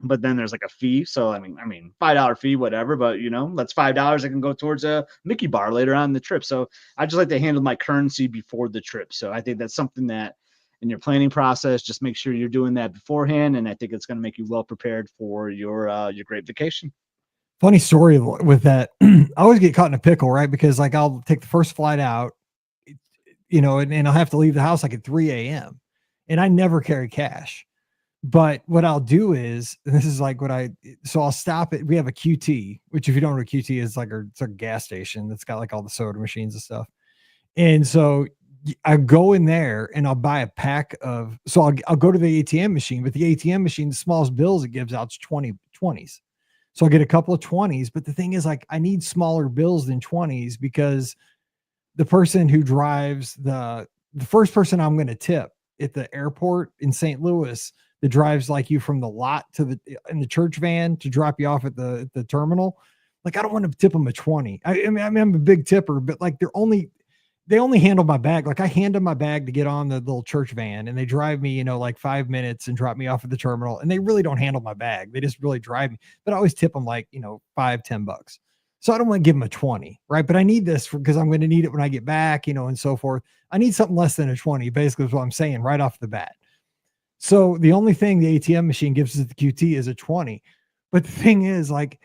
but then there's like a fee. So I mean, $5 fee, whatever. But that's $5 I can go towards a Mickey bar later on in the trip. So I just like to handle my currency before the trip. So I think that's something that in your planning process, just make sure you're doing that beforehand. And I think it's going to make you well prepared for your great vacation. Funny story with that. I always get caught in a pickle, right? Because like I'll take the first flight out, and I'll have to leave the house like at 3 a.m. and I never carry cash. But what I'll do is, and this is like so I'll stop it. We have a QT, which if you don't know what a QT is, it's a gas station that's got like all the soda machines and stuff. And so I go in there and I'll buy a pack of, so I'll go to the ATM machine, but the ATM machine, the smallest bills it gives out is 20s. So I'll get a couple of 20s, but the thing is like, I need smaller bills than 20s because the person who drives the first person I'm going to tip at the airport in St. Louis that drives like you from the lot in the church van to drop you off at the terminal. Like, I don't want to tip them a 20. I mean, I'm a big tipper, but like they only handle my bag. Like I hand them my bag to get on the little church van and they drive me, like 5 minutes and drop me off at the terminal. And they really don't handle my bag. They just really drive me, but I always tip them like, $5-10. So I don't want to give them a 20, right? But I need this because I'm going to need it when I get back, and so forth. I need something less than a 20, basically is what I'm saying right off the bat. So the only thing the ATM machine gives us at the QT is a 20. But the thing is, like,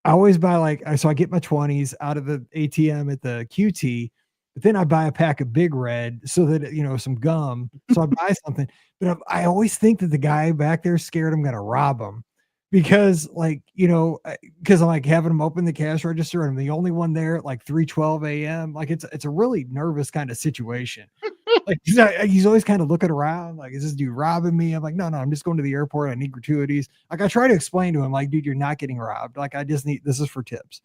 I always buy so I get my 20s out of the ATM at the QT, but then I buy a pack of Big Red so that, some gum. So I buy something, but I always think that the guy back there is scared I'm going to rob him. because like, because I'm like having him open the cash register and I'm the only one there at like 3:12 a.m. Like it's a really nervous kind of situation. Like he's always kind of looking around, like, is this dude robbing me? I'm like, no, I'm just going to the airport. I need gratuities. Like I try to explain to him, like, dude, you're not getting robbed. Like I just need, this is for tips.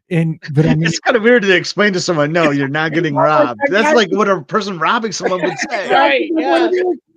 But I mean, It's kind of weird to explain to someone, no, you're not getting robbed. That's like what a person robbing someone would say. Right. Yeah.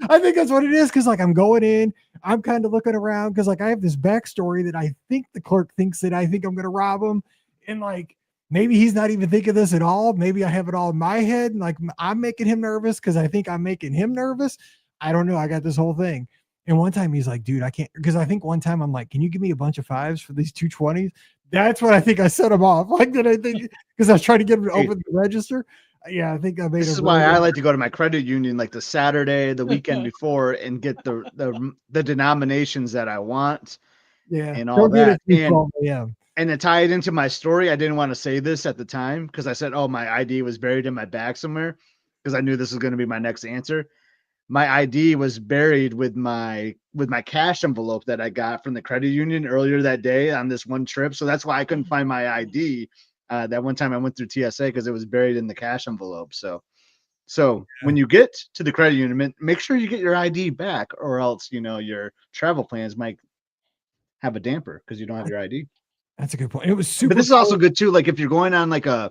I think that's what it is. Cause like I'm going in, I'm kind of looking around. Cause like I have this backstory that I think the clerk thinks that I think I'm going to rob him. And like, maybe he's not even thinking this at all. Maybe I have it all in my head. And like, I'm making him nervous because I think I'm making him nervous. I don't know. I got this whole thing. And one time he's like, dude, I can't, because I think one time I'm like, can you give me a bunch of fives for these 220s? That's what I think I set him off. Like, did I think, because I was trying to get him to open the register. Yeah, I think I made. This is why I like to go to my credit union like the Saturday, the weekend before, and get the denominations that I want. Yeah, and all that. Yeah. And to tie it into my story, I didn't want to say this at the time because I said, oh, my ID was buried in my bag somewhere because I knew this was going to be my next answer. My ID was buried with my cash envelope that I got from the credit union earlier that day on this one trip. So that's why I couldn't find my ID that one time I went through TSA because it was buried in the cash envelope. So when you get to the credit union, make sure you get your ID back, or else your travel plans might have a damper because you don't have your ID. That's a good point. It was super. But this is also good too. Like if you're going on like a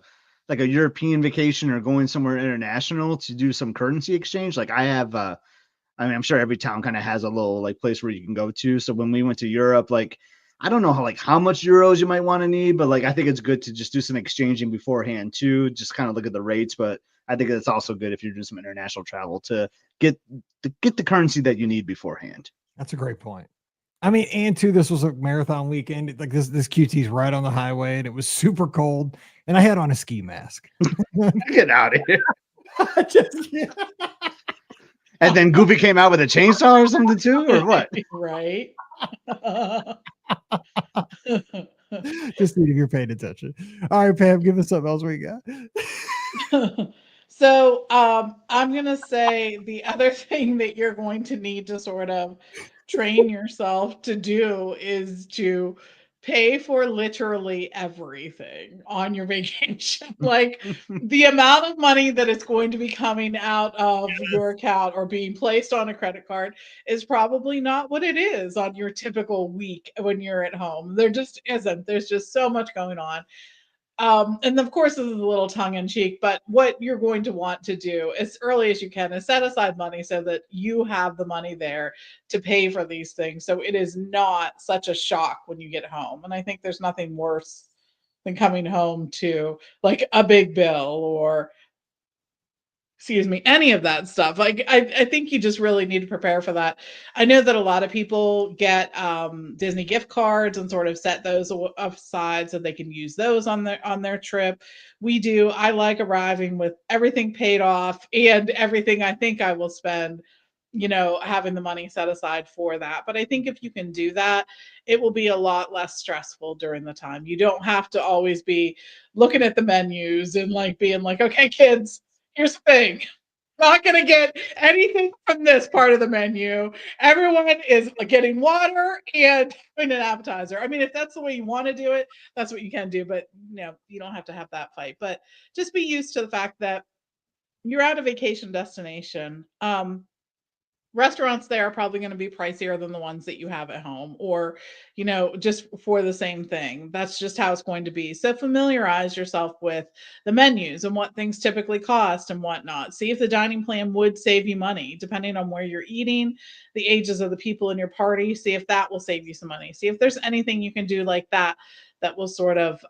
European vacation or going somewhere international to do some currency exchange, like I have, I mean, I'm sure every town kind of has a little like place where you can go to. So when we went to Europe, like, I don't know how much euros you might want to need, but like, I think it's good to just do some exchanging beforehand too. Just kind of look at the rates. But I think it's also good if you're doing some international travel to get the currency that you need beforehand. That's a great point. I mean, and too, this was a marathon weekend. Like this QT's right on the highway, and it was super cold, and I had on a ski mask. Get out of here! And then Goofy came out with a chainsaw or something too, or what? Right. Just need if you're paying attention. All right, Pam, give us something else we got. So I'm gonna say the other thing that you're going to need to sort of train yourself to do is to pay for literally everything on your vacation. Like the amount of money that is going to be coming out of your account or being placed on a credit card is probably not what it is on your typical week when you're at home. There just isn't. There's just so much going on. And of course, this is a little tongue in cheek, but what you're going to want to do as early as you can is set aside money so that you have the money there to pay for these things. So it is not such a shock when you get home. And I think there's nothing worse than coming home to like a big bill or any of that stuff. Like I think you just really need to prepare for that. I know that a lot of people get Disney gift cards and sort of set those aside so they can use those on their trip. We do. I like arriving with everything paid off and everything I think I will spend, having the money set aside for that. But I think if you can do that, it will be a lot less stressful during the time. You don't have to always be looking at the menus and like being like, okay, kids, here's the thing. Not going to get anything from this part of the menu. Everyone is getting water and an appetizer. I mean, if that's the way you want to do it, that's what you can do. But you don't have to have that fight. But just be used to the fact that you're at a vacation destination. Restaurants there are probably going to be pricier than the ones that you have at home, or just for the same thing. That's just how it's going to be. So familiarize yourself with the menus and what things typically cost and whatnot. See if the dining plan would save you money depending on where you're eating, the ages of the people in your party. See if that will save you some money. See if there's anything you can do like that will sort of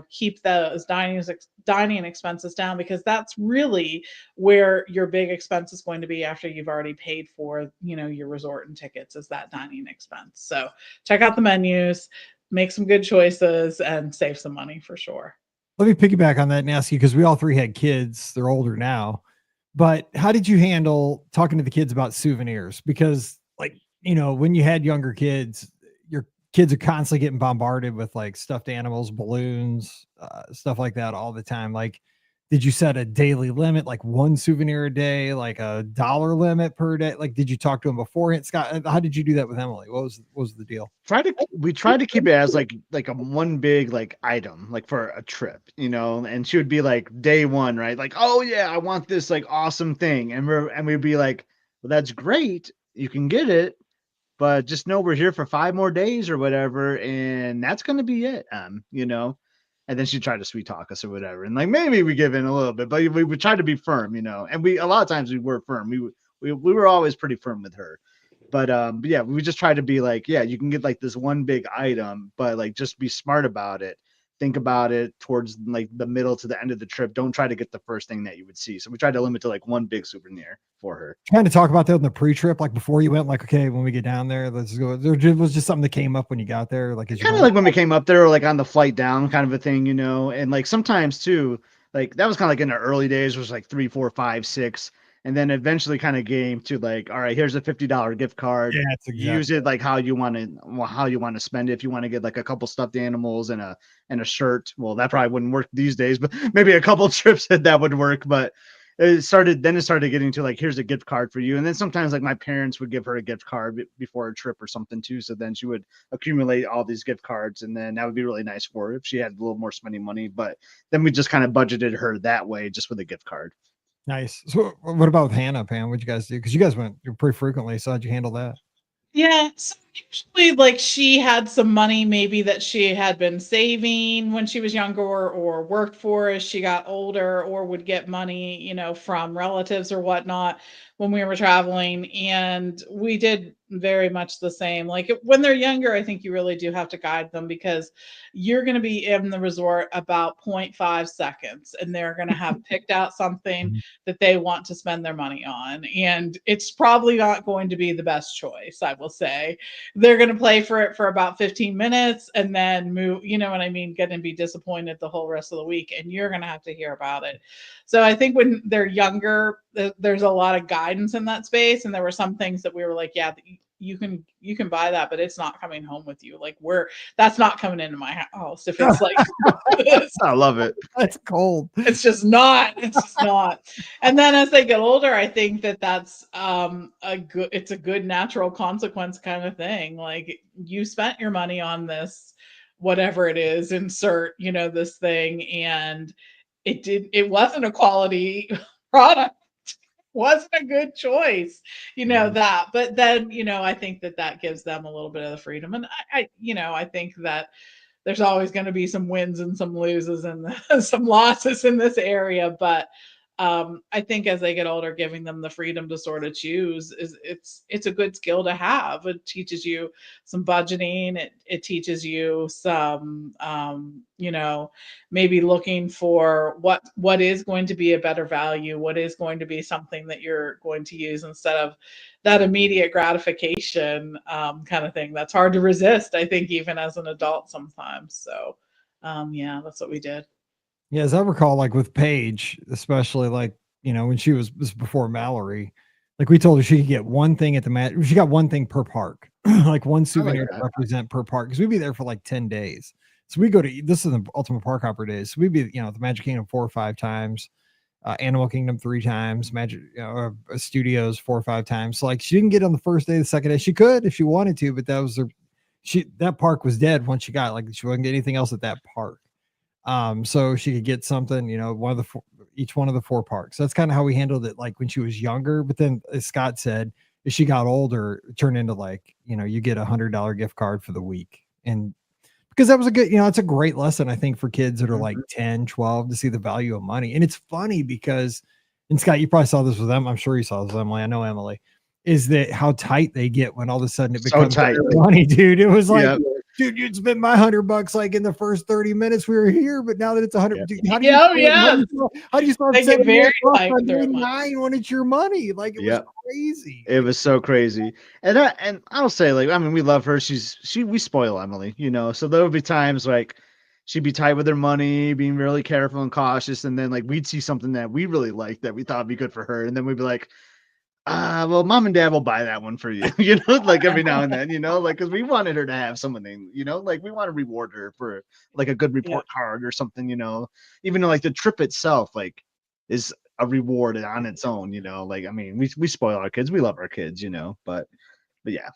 keep those dining expenses down, because that's really where your big expense is going to be after you've already paid for your resort and tickets, is that dining expense. So check out the menus, make some good choices, and save some money for sure. Let me piggyback on that and ask you, because we all three had kids. They're older now, but how did you handle talking to the kids about souvenirs? Because when you had younger kids, your kids are constantly getting bombarded with like stuffed animals, balloons, stuff like that all the time. Like, did you set a daily limit, like one souvenir a day, like a dollar limit per day? Like, did you talk to him beforehand, Scott? How did you do that with Emily? What was the deal? We tried to keep it as like a one big like item, like for a trip, and she would be like day one, right? Like, oh yeah, I want this like awesome thing. And we'd be like, well, that's great. You can get it, but just know we're here for 5 more days or whatever, and that's gonna be it. And then she'd try to sweet talk us or whatever. And like maybe we give in a little bit, but we would try to be firm, and a lot of times we were firm. We were always pretty firm with her. But yeah, we just try to be like, yeah, you can get like this one big item, but like just be smart about it. Think about it towards like the middle to the end of the trip. Don't try to get the first thing that you would see. So we tried to limit to like one big souvenir for her. Trying to talk about that in the pre-trip, like before you went, like, okay, when we get down there, let's go. There was just something that came up when you got there, like Kind of like when we came up there, or like on the flight down, kind of a thing, and like sometimes too, like that was kind of like in the early days, was like 3, 4, 5, 6, and then eventually kind of came to like, all right, here's a $50 gift card. Yeah, that's exactly. Use it like how you want to spend it. If you want to get like a couple stuffed animals and a shirt, well, that probably wouldn't work these days, but maybe a couple trips that would work. But it started getting to like, here's a gift card for you. And then sometimes like my parents would give her a gift card before a trip or something too. So then she would accumulate all these gift cards, and then that would be really nice for her if she had a little more spending money. But then we just kind of budgeted her that way, just with a gift card. Nice. So what about with Hannah, Pam? What'd you guys do? Because you guys went pretty frequently. So how'd you handle that? Yeah, so usually like she had some money maybe that she had been saving when she was younger, or worked for as she got older, or would get money, from relatives or whatnot when we were traveling. And we did very much the same. Like when they're younger, I think you really do have to guide them, because you're going to be in the resort about 0.5 seconds, and they're going to have picked out something that they want to spend their money on. And it's probably not going to be the best choice, I will say. They're going to play for it for about 15 minutes and then move, you know what I mean? Going to be disappointed the whole rest of the week, and you're going to have to hear about it. So I think when they're younger, there's a lot of guidance in that space. And there were some things that we were like, yeah, you can buy that, but it's not coming home with you. Like that's not coming into my house. If it's like, I love it. That's cold. It's just not. And then as they get older, I think that's it's a good natural consequence kind of thing. Like, you spent your money on this, whatever it is, insert, this thing, and it wasn't a quality product. Wasn't a good choice, that. But then, I think that gives them a little bit of the freedom. And I think that there's always going to be some wins and some loses and some losses in this area. But I think as they get older, giving them the freedom to sort of choose it's a good skill to have. It teaches you some budgeting. It teaches you some, maybe looking for what is going to be a better value, what is going to be something that you're going to use instead of that immediate gratification kind of thing. That's hard to resist, I think, even as an adult sometimes. So yeah, that's what we did. Yeah, as I recall, like with Paige, especially like, when this was before Mallory, like we told her she could get one thing at the she got one thing per park, like one souvenir to represent per park, because we'd be there for like 10 days. So we go to, this is the Ultimate Park Hopper days. So we'd be, at the Magic Kingdom 4 or 5 times, Animal Kingdom 3 times, Magic Studios 4 or 5 times. So like she didn't get on the first day, the second day. She could if she wanted to, but that was that park was dead once she got, like, she wouldn't get anything else at that park. So she could get something, each one of the 4 parks. That's kind of how we handled it, like when she was younger. But then, as Scott said, as she got older, it turned into like, you get $100 gift card for the week. And because that was a good, it's a great lesson, I think, for kids that are like 10, 12 to see the value of money. And it's funny because, and Scott, you probably saw this with them. I'm sure you saw this with Emily. I know Emily, is that how tight they get when all of a sudden it becomes so tight money, dude. It was like, dude, you'd spend my $100 like in the first 30 minutes we were here, but now that it's 100, dude, how do you start they get very tight when it's your money? Like, it was crazy. It was so crazy. And I'll say, like, I mean, we love her. We spoil Emily, so there would be times like she'd be tight with her money, being really careful and cautious, and then like we'd see something that we really liked that we thought would be good for her, and then we'd be like, Well, mom and dad will buy that one for you, like every now and then, like because we wanted her to have something, like we want to reward her for like a good Yeah. report card or something, even though like the trip itself, like is a reward on its own, like I mean, we spoil our kids, we love our kids, but yeah.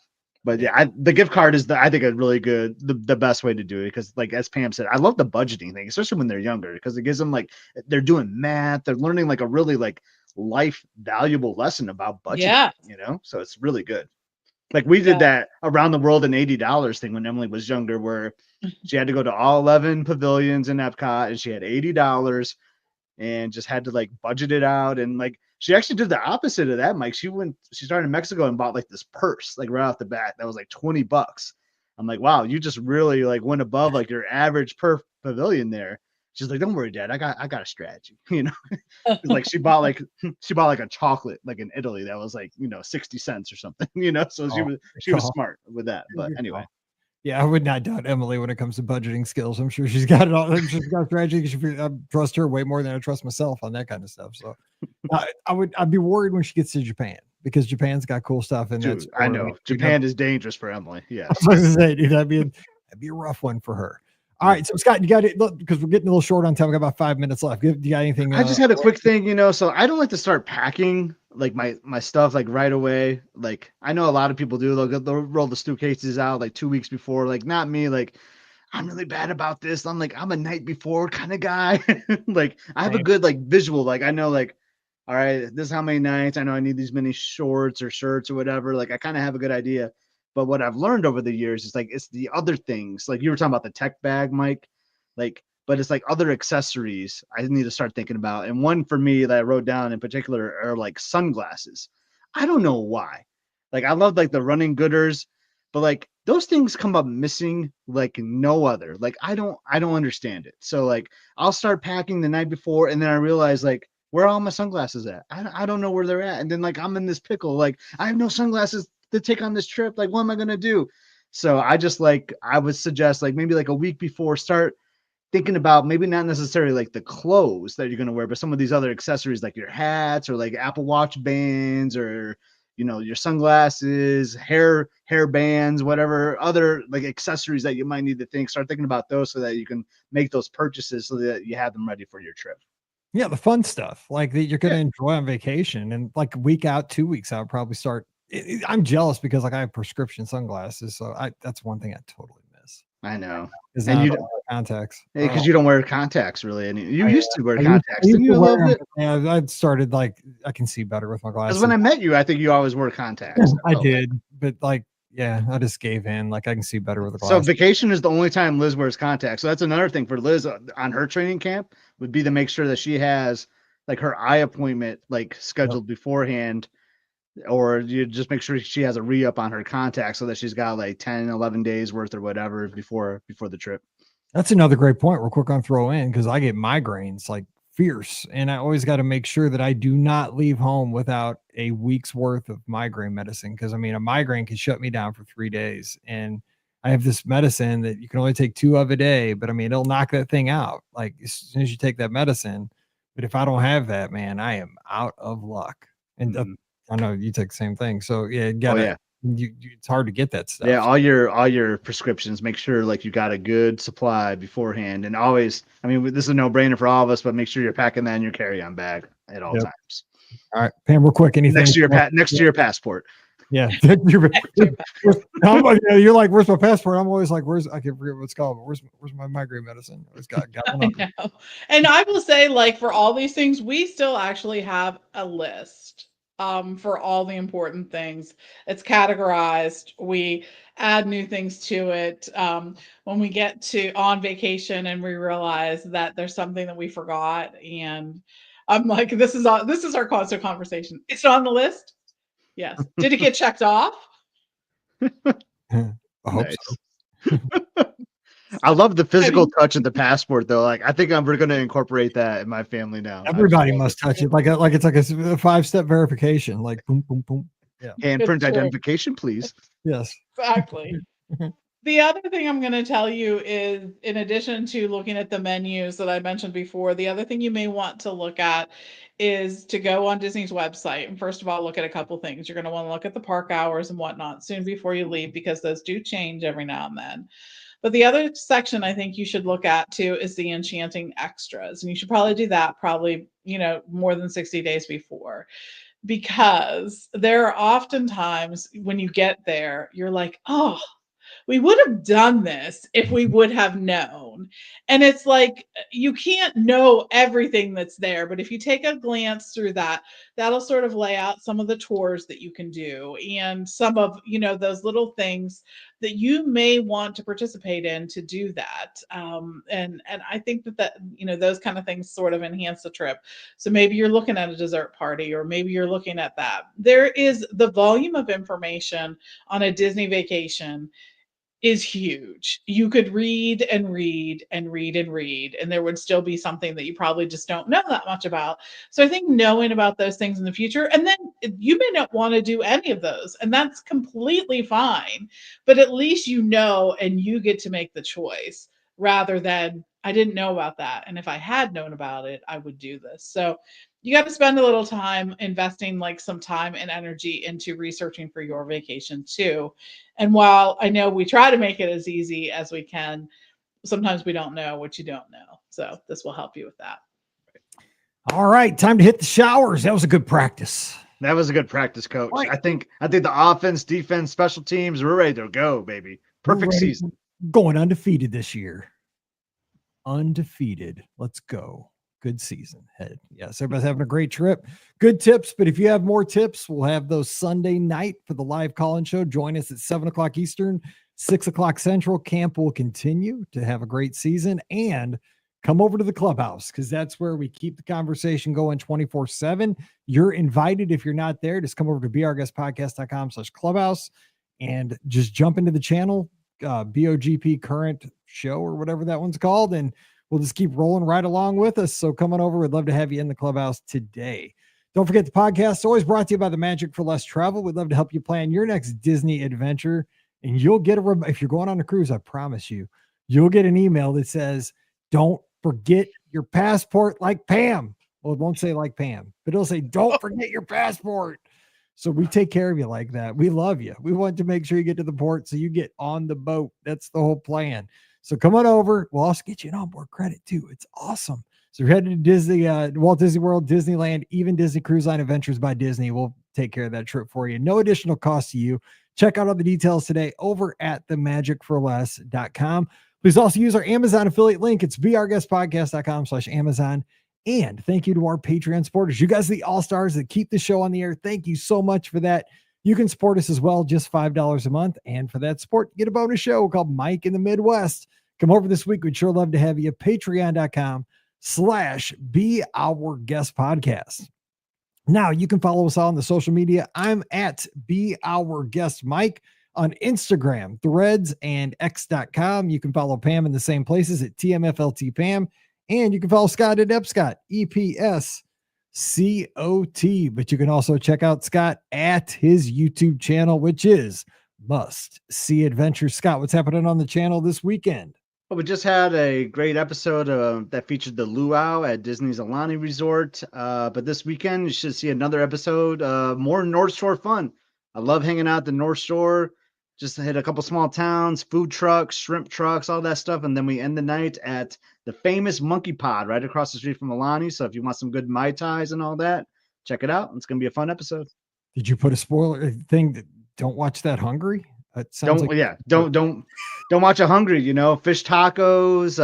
But yeah, the gift card is I think a really good, the best way to do it because, like as Pam said, I love the budgeting thing, especially when they're younger, because it gives them like they're doing math, they're learning like a really like life valuable lesson about budgeting, Yeah. So it's really good. Like we did Yeah. that around the world in $80 thing when Emily was younger, where she had to go to all 11 pavilions in Epcot and she had $80 and just had to like budget it out. And like she actually did the opposite of that, Mike. She started in Mexico and bought like this purse, like right off the bat, that was like $20. I'm like, wow, you just really like went above like your average per pavilion there. She's like, don't worry, Dad, I got a strategy. Like she bought like a chocolate like in Italy that was like 60 cents or something. So she was smart with that. But anyway. Yeah, I would not doubt Emily when it comes to budgeting skills. I'm sure she's got it all. She's got strategy. I trust her way more than I trust myself on that kind of stuff. So I'd be worried when she gets to Japan because Japan's got cool stuff. And Dude, I know Japan is dangerous for Emily. Yes. I was gonna say, dude, that'd be a rough one for her. All right, so Scott, you got it. Look, because we're getting a little short on time. We got about 5 minutes left. Do you got anything? I just had a quick thing, so I don't like to start packing like my stuff like right away. Like I know a lot of people do. They'll roll the suitcases out like 2 weeks before. Like not me. Like I'm really bad about this. I'm a night before kind of guy. Like I have a good like visual. Like I know like, all right, this is how many nights. I know I need these many shorts or shirts or whatever. Like I kind of have a good idea. But what I've learned over the years is like it's the other things. Like you were talking about the tech bag, Mike. Like, but it's like other accessories I need to start thinking about. And one for me that I wrote down in particular are like sunglasses. I don't know why. Like I love like the running gooders, but like those things come up missing like no other. Like I don't understand it. So like I'll start packing the night before and then I realize like where are all my sunglasses at? I don't know where they're at. And then like I'm in this pickle. Like I have no sunglasses to take on this trip. Like what am I gonna do? So I would suggest like maybe like a week before start thinking about maybe not necessarily like the clothes that you're going to wear, but some of these other accessories like your hats or like Apple Watch bands or your sunglasses, hair bands, whatever other like accessories that you might need to start thinking about those so that you can make those purchases so that you have them ready for your trip. Yeah, the fun stuff like that you're going to enjoy on vacation, and like a week out, 2 weeks out, probably start. I'm jealous because like I have prescription sunglasses, so that's one thing I totally miss. I know. And you don't wear contacts. Because you don't wear contacts really. And you used to wear contacts. Didn't you a little bit? Yeah, I started like I can see better with my glasses. Because when I met you, I think you always wore contacts. I did, but like, yeah, I just gave in. Like I can see better with the glasses. So vacation is the only time Liz wears contacts. So that's another thing for Liz on her training camp would be to make sure that she has like her eye appointment like scheduled beforehand. Or you just make sure she has a re-up on her contacts so that she's got like 10, 11 days worth or whatever before the trip. That's another great point. Real quick on throw in because I get migraines like fierce, and I always got to make sure that I do not leave home without a week's worth of migraine medicine. Because I mean, a migraine can shut me down for 3 days, and I have this medicine that you can only take 2 of a day, but I mean, it'll knock that thing out like as soon as you take that medicine. But if I don't have that, man, I am out of luck. And I know you take the same thing. So yeah, it's hard to get that stuff. Yeah, all your prescriptions, make sure like you got a good supply beforehand. And always, I mean, this is a no-brainer for all of us, but make sure you're packing that in your carry-on bag at all times. All right, Pam, real quick, anything next to your passport. Yeah. You're like, where's my passport? I'm always like, I can forget what it's called, but where's my migraine medicine? It's got one up. I know. And I will say, like, for all these things, we still actually have a list. For all the important things. It's categorized. We add new things to it. When we get on vacation and we realize that there's something that we forgot, and I'm like, this is our constant conversation. It's on the list. Yes. Did it get checked off? I hope so. I love the physical touch of the passport, though. Like, I think we're going to incorporate that in my family now. Everybody must touch it, like it's like a 5-step verification, like boom, boom, boom. Yeah. Handprint identification, please. Yes. Exactly. The other thing I'm going to tell you is, in addition to looking at the menus that I mentioned before, the other thing you may want to look at is to go on Disney's website. And first of all, look at a couple things. You're going to want to look at the park hours and whatnot soon before you leave, because those do change every now and then. But the other section I think you should look at too is the enchanting extras. And you should probably do that more than 60 days before, because there are often times when you get there, you're like, oh, we would have done this if we would have known. And it's like, you can't know everything that's there, but if you take a glance through that, that'll sort of lay out some of the tours that you can do, and some of, those little things that you may want to participate in to do that. And I think that those kind of things sort of enhance the trip. So maybe you're looking at a dessert party, or maybe you're looking at that. There is the volume of information on a Disney vacation is huge. You could read and read and read and read, and there would still be something that you probably just don't know that much about. So I think knowing about those things in the future, and then you may not want to do any of those, and that's completely fine, but at least and you get to make the choice, rather than, I didn't know about that, and if I had known about it, I would do this. So you got to spend a little time investing, like, some time and energy into researching for your vacation too. And while I know we try to make it as easy as we can, sometimes we don't know what you don't know. So this will help you with that. All right, time to hit the showers. That was a good practice. That was a good practice, Coach. Right. I think the offense, defense, special teams, we're ready to go, baby. Perfect season. Going undefeated this year. Undefeated. Let's go. Good season ahead. Yes, everybody's having a great trip. Good tips, but if you have more tips, we'll have those Sunday night for the live call-in show. Join us at 7 o'clock Eastern, 6 o'clock Central. Camp will continue to have a great season, and come over to the clubhouse, because that's where we keep the conversation going 24/7. You're invited. If you're not there, just come over to brguestpodcast.com/clubhouse and just jump into the channel, BOGP current show, or whatever that one's called, and we'll just keep rolling right along with us. So come on over. We'd love to have you in the clubhouse today. Don't forget, the podcast is always brought to you by the Magic for Less Travel. We'd love to help you plan your next Disney adventure. And you'll get if you're going on a cruise, I promise you'll get an email that says, don't forget your passport like Pam. Well, it won't say like Pam, but it'll say, don't forget your passport. So we take care of you like that. We love you. We want to make sure you get to the port so you get on the boat. That's the whole plan. So come on over. We'll also get you an onboard credit too. It's awesome. So you're headed to Disney, Walt Disney World, Disneyland, even Disney Cruise Line Adventures by Disney. We'll take care of that trip for you. No additional cost to you. Check out all the details today over at themagicforless.com. Please also use our Amazon affiliate link. It's beourguestpodcast.com/Amazon. And thank you to our Patreon supporters. You guys are the all-stars that keep the show on the air. Thank you so much for that. You can support us as well, just $5 a month. And for that support, get a bonus show called Mike in the Midwest. Come over this week. We'd sure love to have you. Patreon.com/beourguestpodcast. Now you can follow us all on the social media. I'm at beourguestmike on Instagram, Threads, and X.com. You can follow Pam in the same places at TMFLTPam. And you can follow Scott at Epscott, EPSCOT. But you can also check out Scott at his YouTube channel, which is Must See Adventure. Scott, what's happening on the channel this weekend? Well, we just had a great episode that featured the luau at Disney's Alani Resort. But this weekend, you should see another episode, more North Shore fun. I love hanging out at the North Shore. Just hit a couple small towns, food trucks, shrimp trucks, all that stuff. And then we end the night at the famous Monkey Pod right across the street from Alani. So if you want some good Mai Tais and all that, check it out. It's going to be a fun episode. Did you put a spoiler thing that don't watch that hungry? It sounds don't watch it hungry, fish tacos,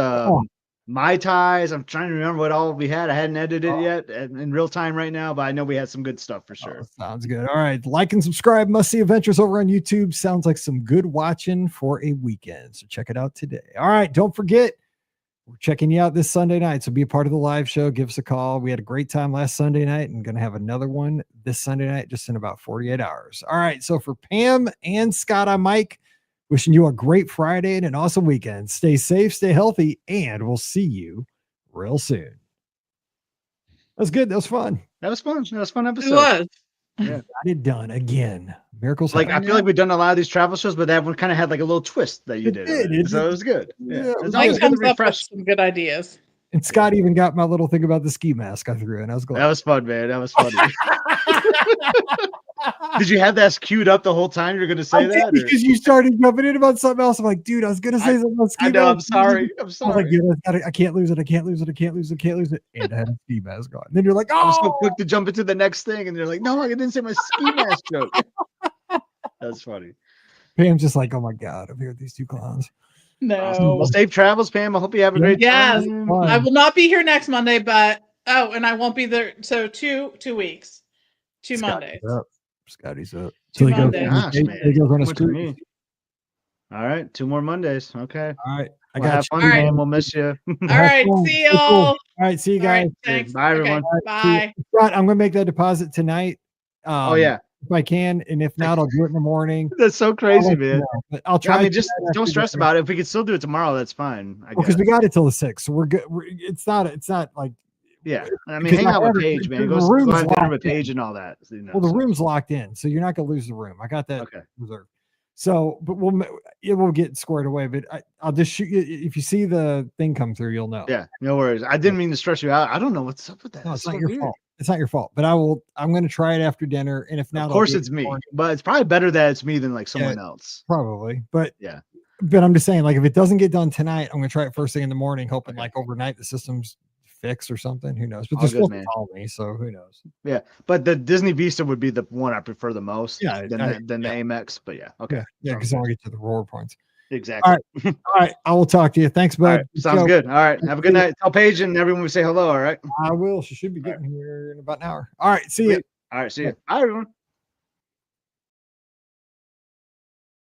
Mai Tais. I'm trying to remember what all we had. I hadn't edited it yet in real time right now, but I know we had some good stuff for sure. Sounds good. All right. Like and subscribe. Must See Adventures over on YouTube. Sounds like some good watching for a weekend. So check it out today. All right. Don't forget, we're checking you out this Sunday night. So be a part of the live show. Give us a call. We had a great time last Sunday night and going to have another one this Sunday night, just in about 48 hours. All right. So for Pam and Scott, I'm Mike. Wishing you a great Friday and an awesome weekend. Stay safe, stay healthy, and we'll see you real soon. That was good. That was fun. That was fun. That was a fun episode. It was. Yeah. Got it done again. Miracles Like happen. I feel like we've done a lot of these travel shows, but that one kind of had like a little twist that you It did. did, in it. it So did. it was good. Yeah, Yeah, it was it's good. always Mike good to comes up with refresh. some good ideas. And Scott even got my little thing about the ski mask I threw in. I was glad. That was fun, man. That was funny. Did you have that queued up the whole time? You're gonna say I did that? Or? because you started jumping in about something else. I'm like, dude, I was gonna say something about ski I know. I'm mask. sorry. I'm I was sorry. like, dude, I can't lose it. I can't lose it. I can't lose it. I can't lose it. And I had a ski mask on. Then you're like, I was so oh, quick to jump into the next thing, and they're like, "No, I didn't say my ski mask joke." That's funny. Pam's just like, oh my god, I'm here with these two clowns. No. Awesome. Well, safe travels, Pam. I hope you have a great Yes. time. Fun. I will not be here next Monday, but and I won't be there. So 2 weeks, 2 Mondays. Scotty's up. Two Till he goes Mondays. on a Gosh, date, man. till he goes on a Too much for cruise. me. All right, 2 more Mondays. Okay. All right, I Well, got have you. fun, All right. Pam. We'll miss you. All right. fun. See Stay cool. y'all. All right, see you All right, guys. thanks. Bye, everyone. Okay, All right, see bye. you. Scott, I'm gonna make that deposit tonight. Oh yeah, if I can, and if not, I'll do it in the morning. that's so I'll crazy, let you man. know, but I'll try. I mean, to just do that don't after stress dinner. about it. If we could still do it tomorrow, that's fine. I Because guess. we got it till the 6th, so we're good. It's not like Yeah, I mean, because hang I out have with it- Paige, man. the Go room's have dinner locked with in. Paige and all that. You know, Well, the so. room's locked in, so you're not gonna lose the room. I got that Okay. reserved. So, but it will get squared away. But I'll just shoot you if you see the thing come through, you'll know. Yeah, no worries. I didn't mean to stress you out. I don't know what's up with that. No, It's it's not so your weird. fault. It's not your fault. But I'm going to try it after dinner, and if not, Of I'll course, do it it's in the me, morning. but it's probably better that it's me than like someone else. Probably. But Yeah. But I'm just saying, like, if it doesn't get done tonight, I'm going to try it first thing in the morning, hoping Okay. like overnight the system's fixed or something. Who knows? But All they're good, supposed to man. call me, so who knows? Yeah, but the Disney Vista would be the one I prefer the most. Yeah, than the Amex. But yeah, okay. Yeah, because I want to get to the reward points. Exactly. All right. I will talk to you. Thanks, bud. All right, sounds good. All right, have a good night. Tell Paige and everyone we say hello. All right. I will. She should be getting here in about an hour. All right. See you. All right, see you. Bye, everyone.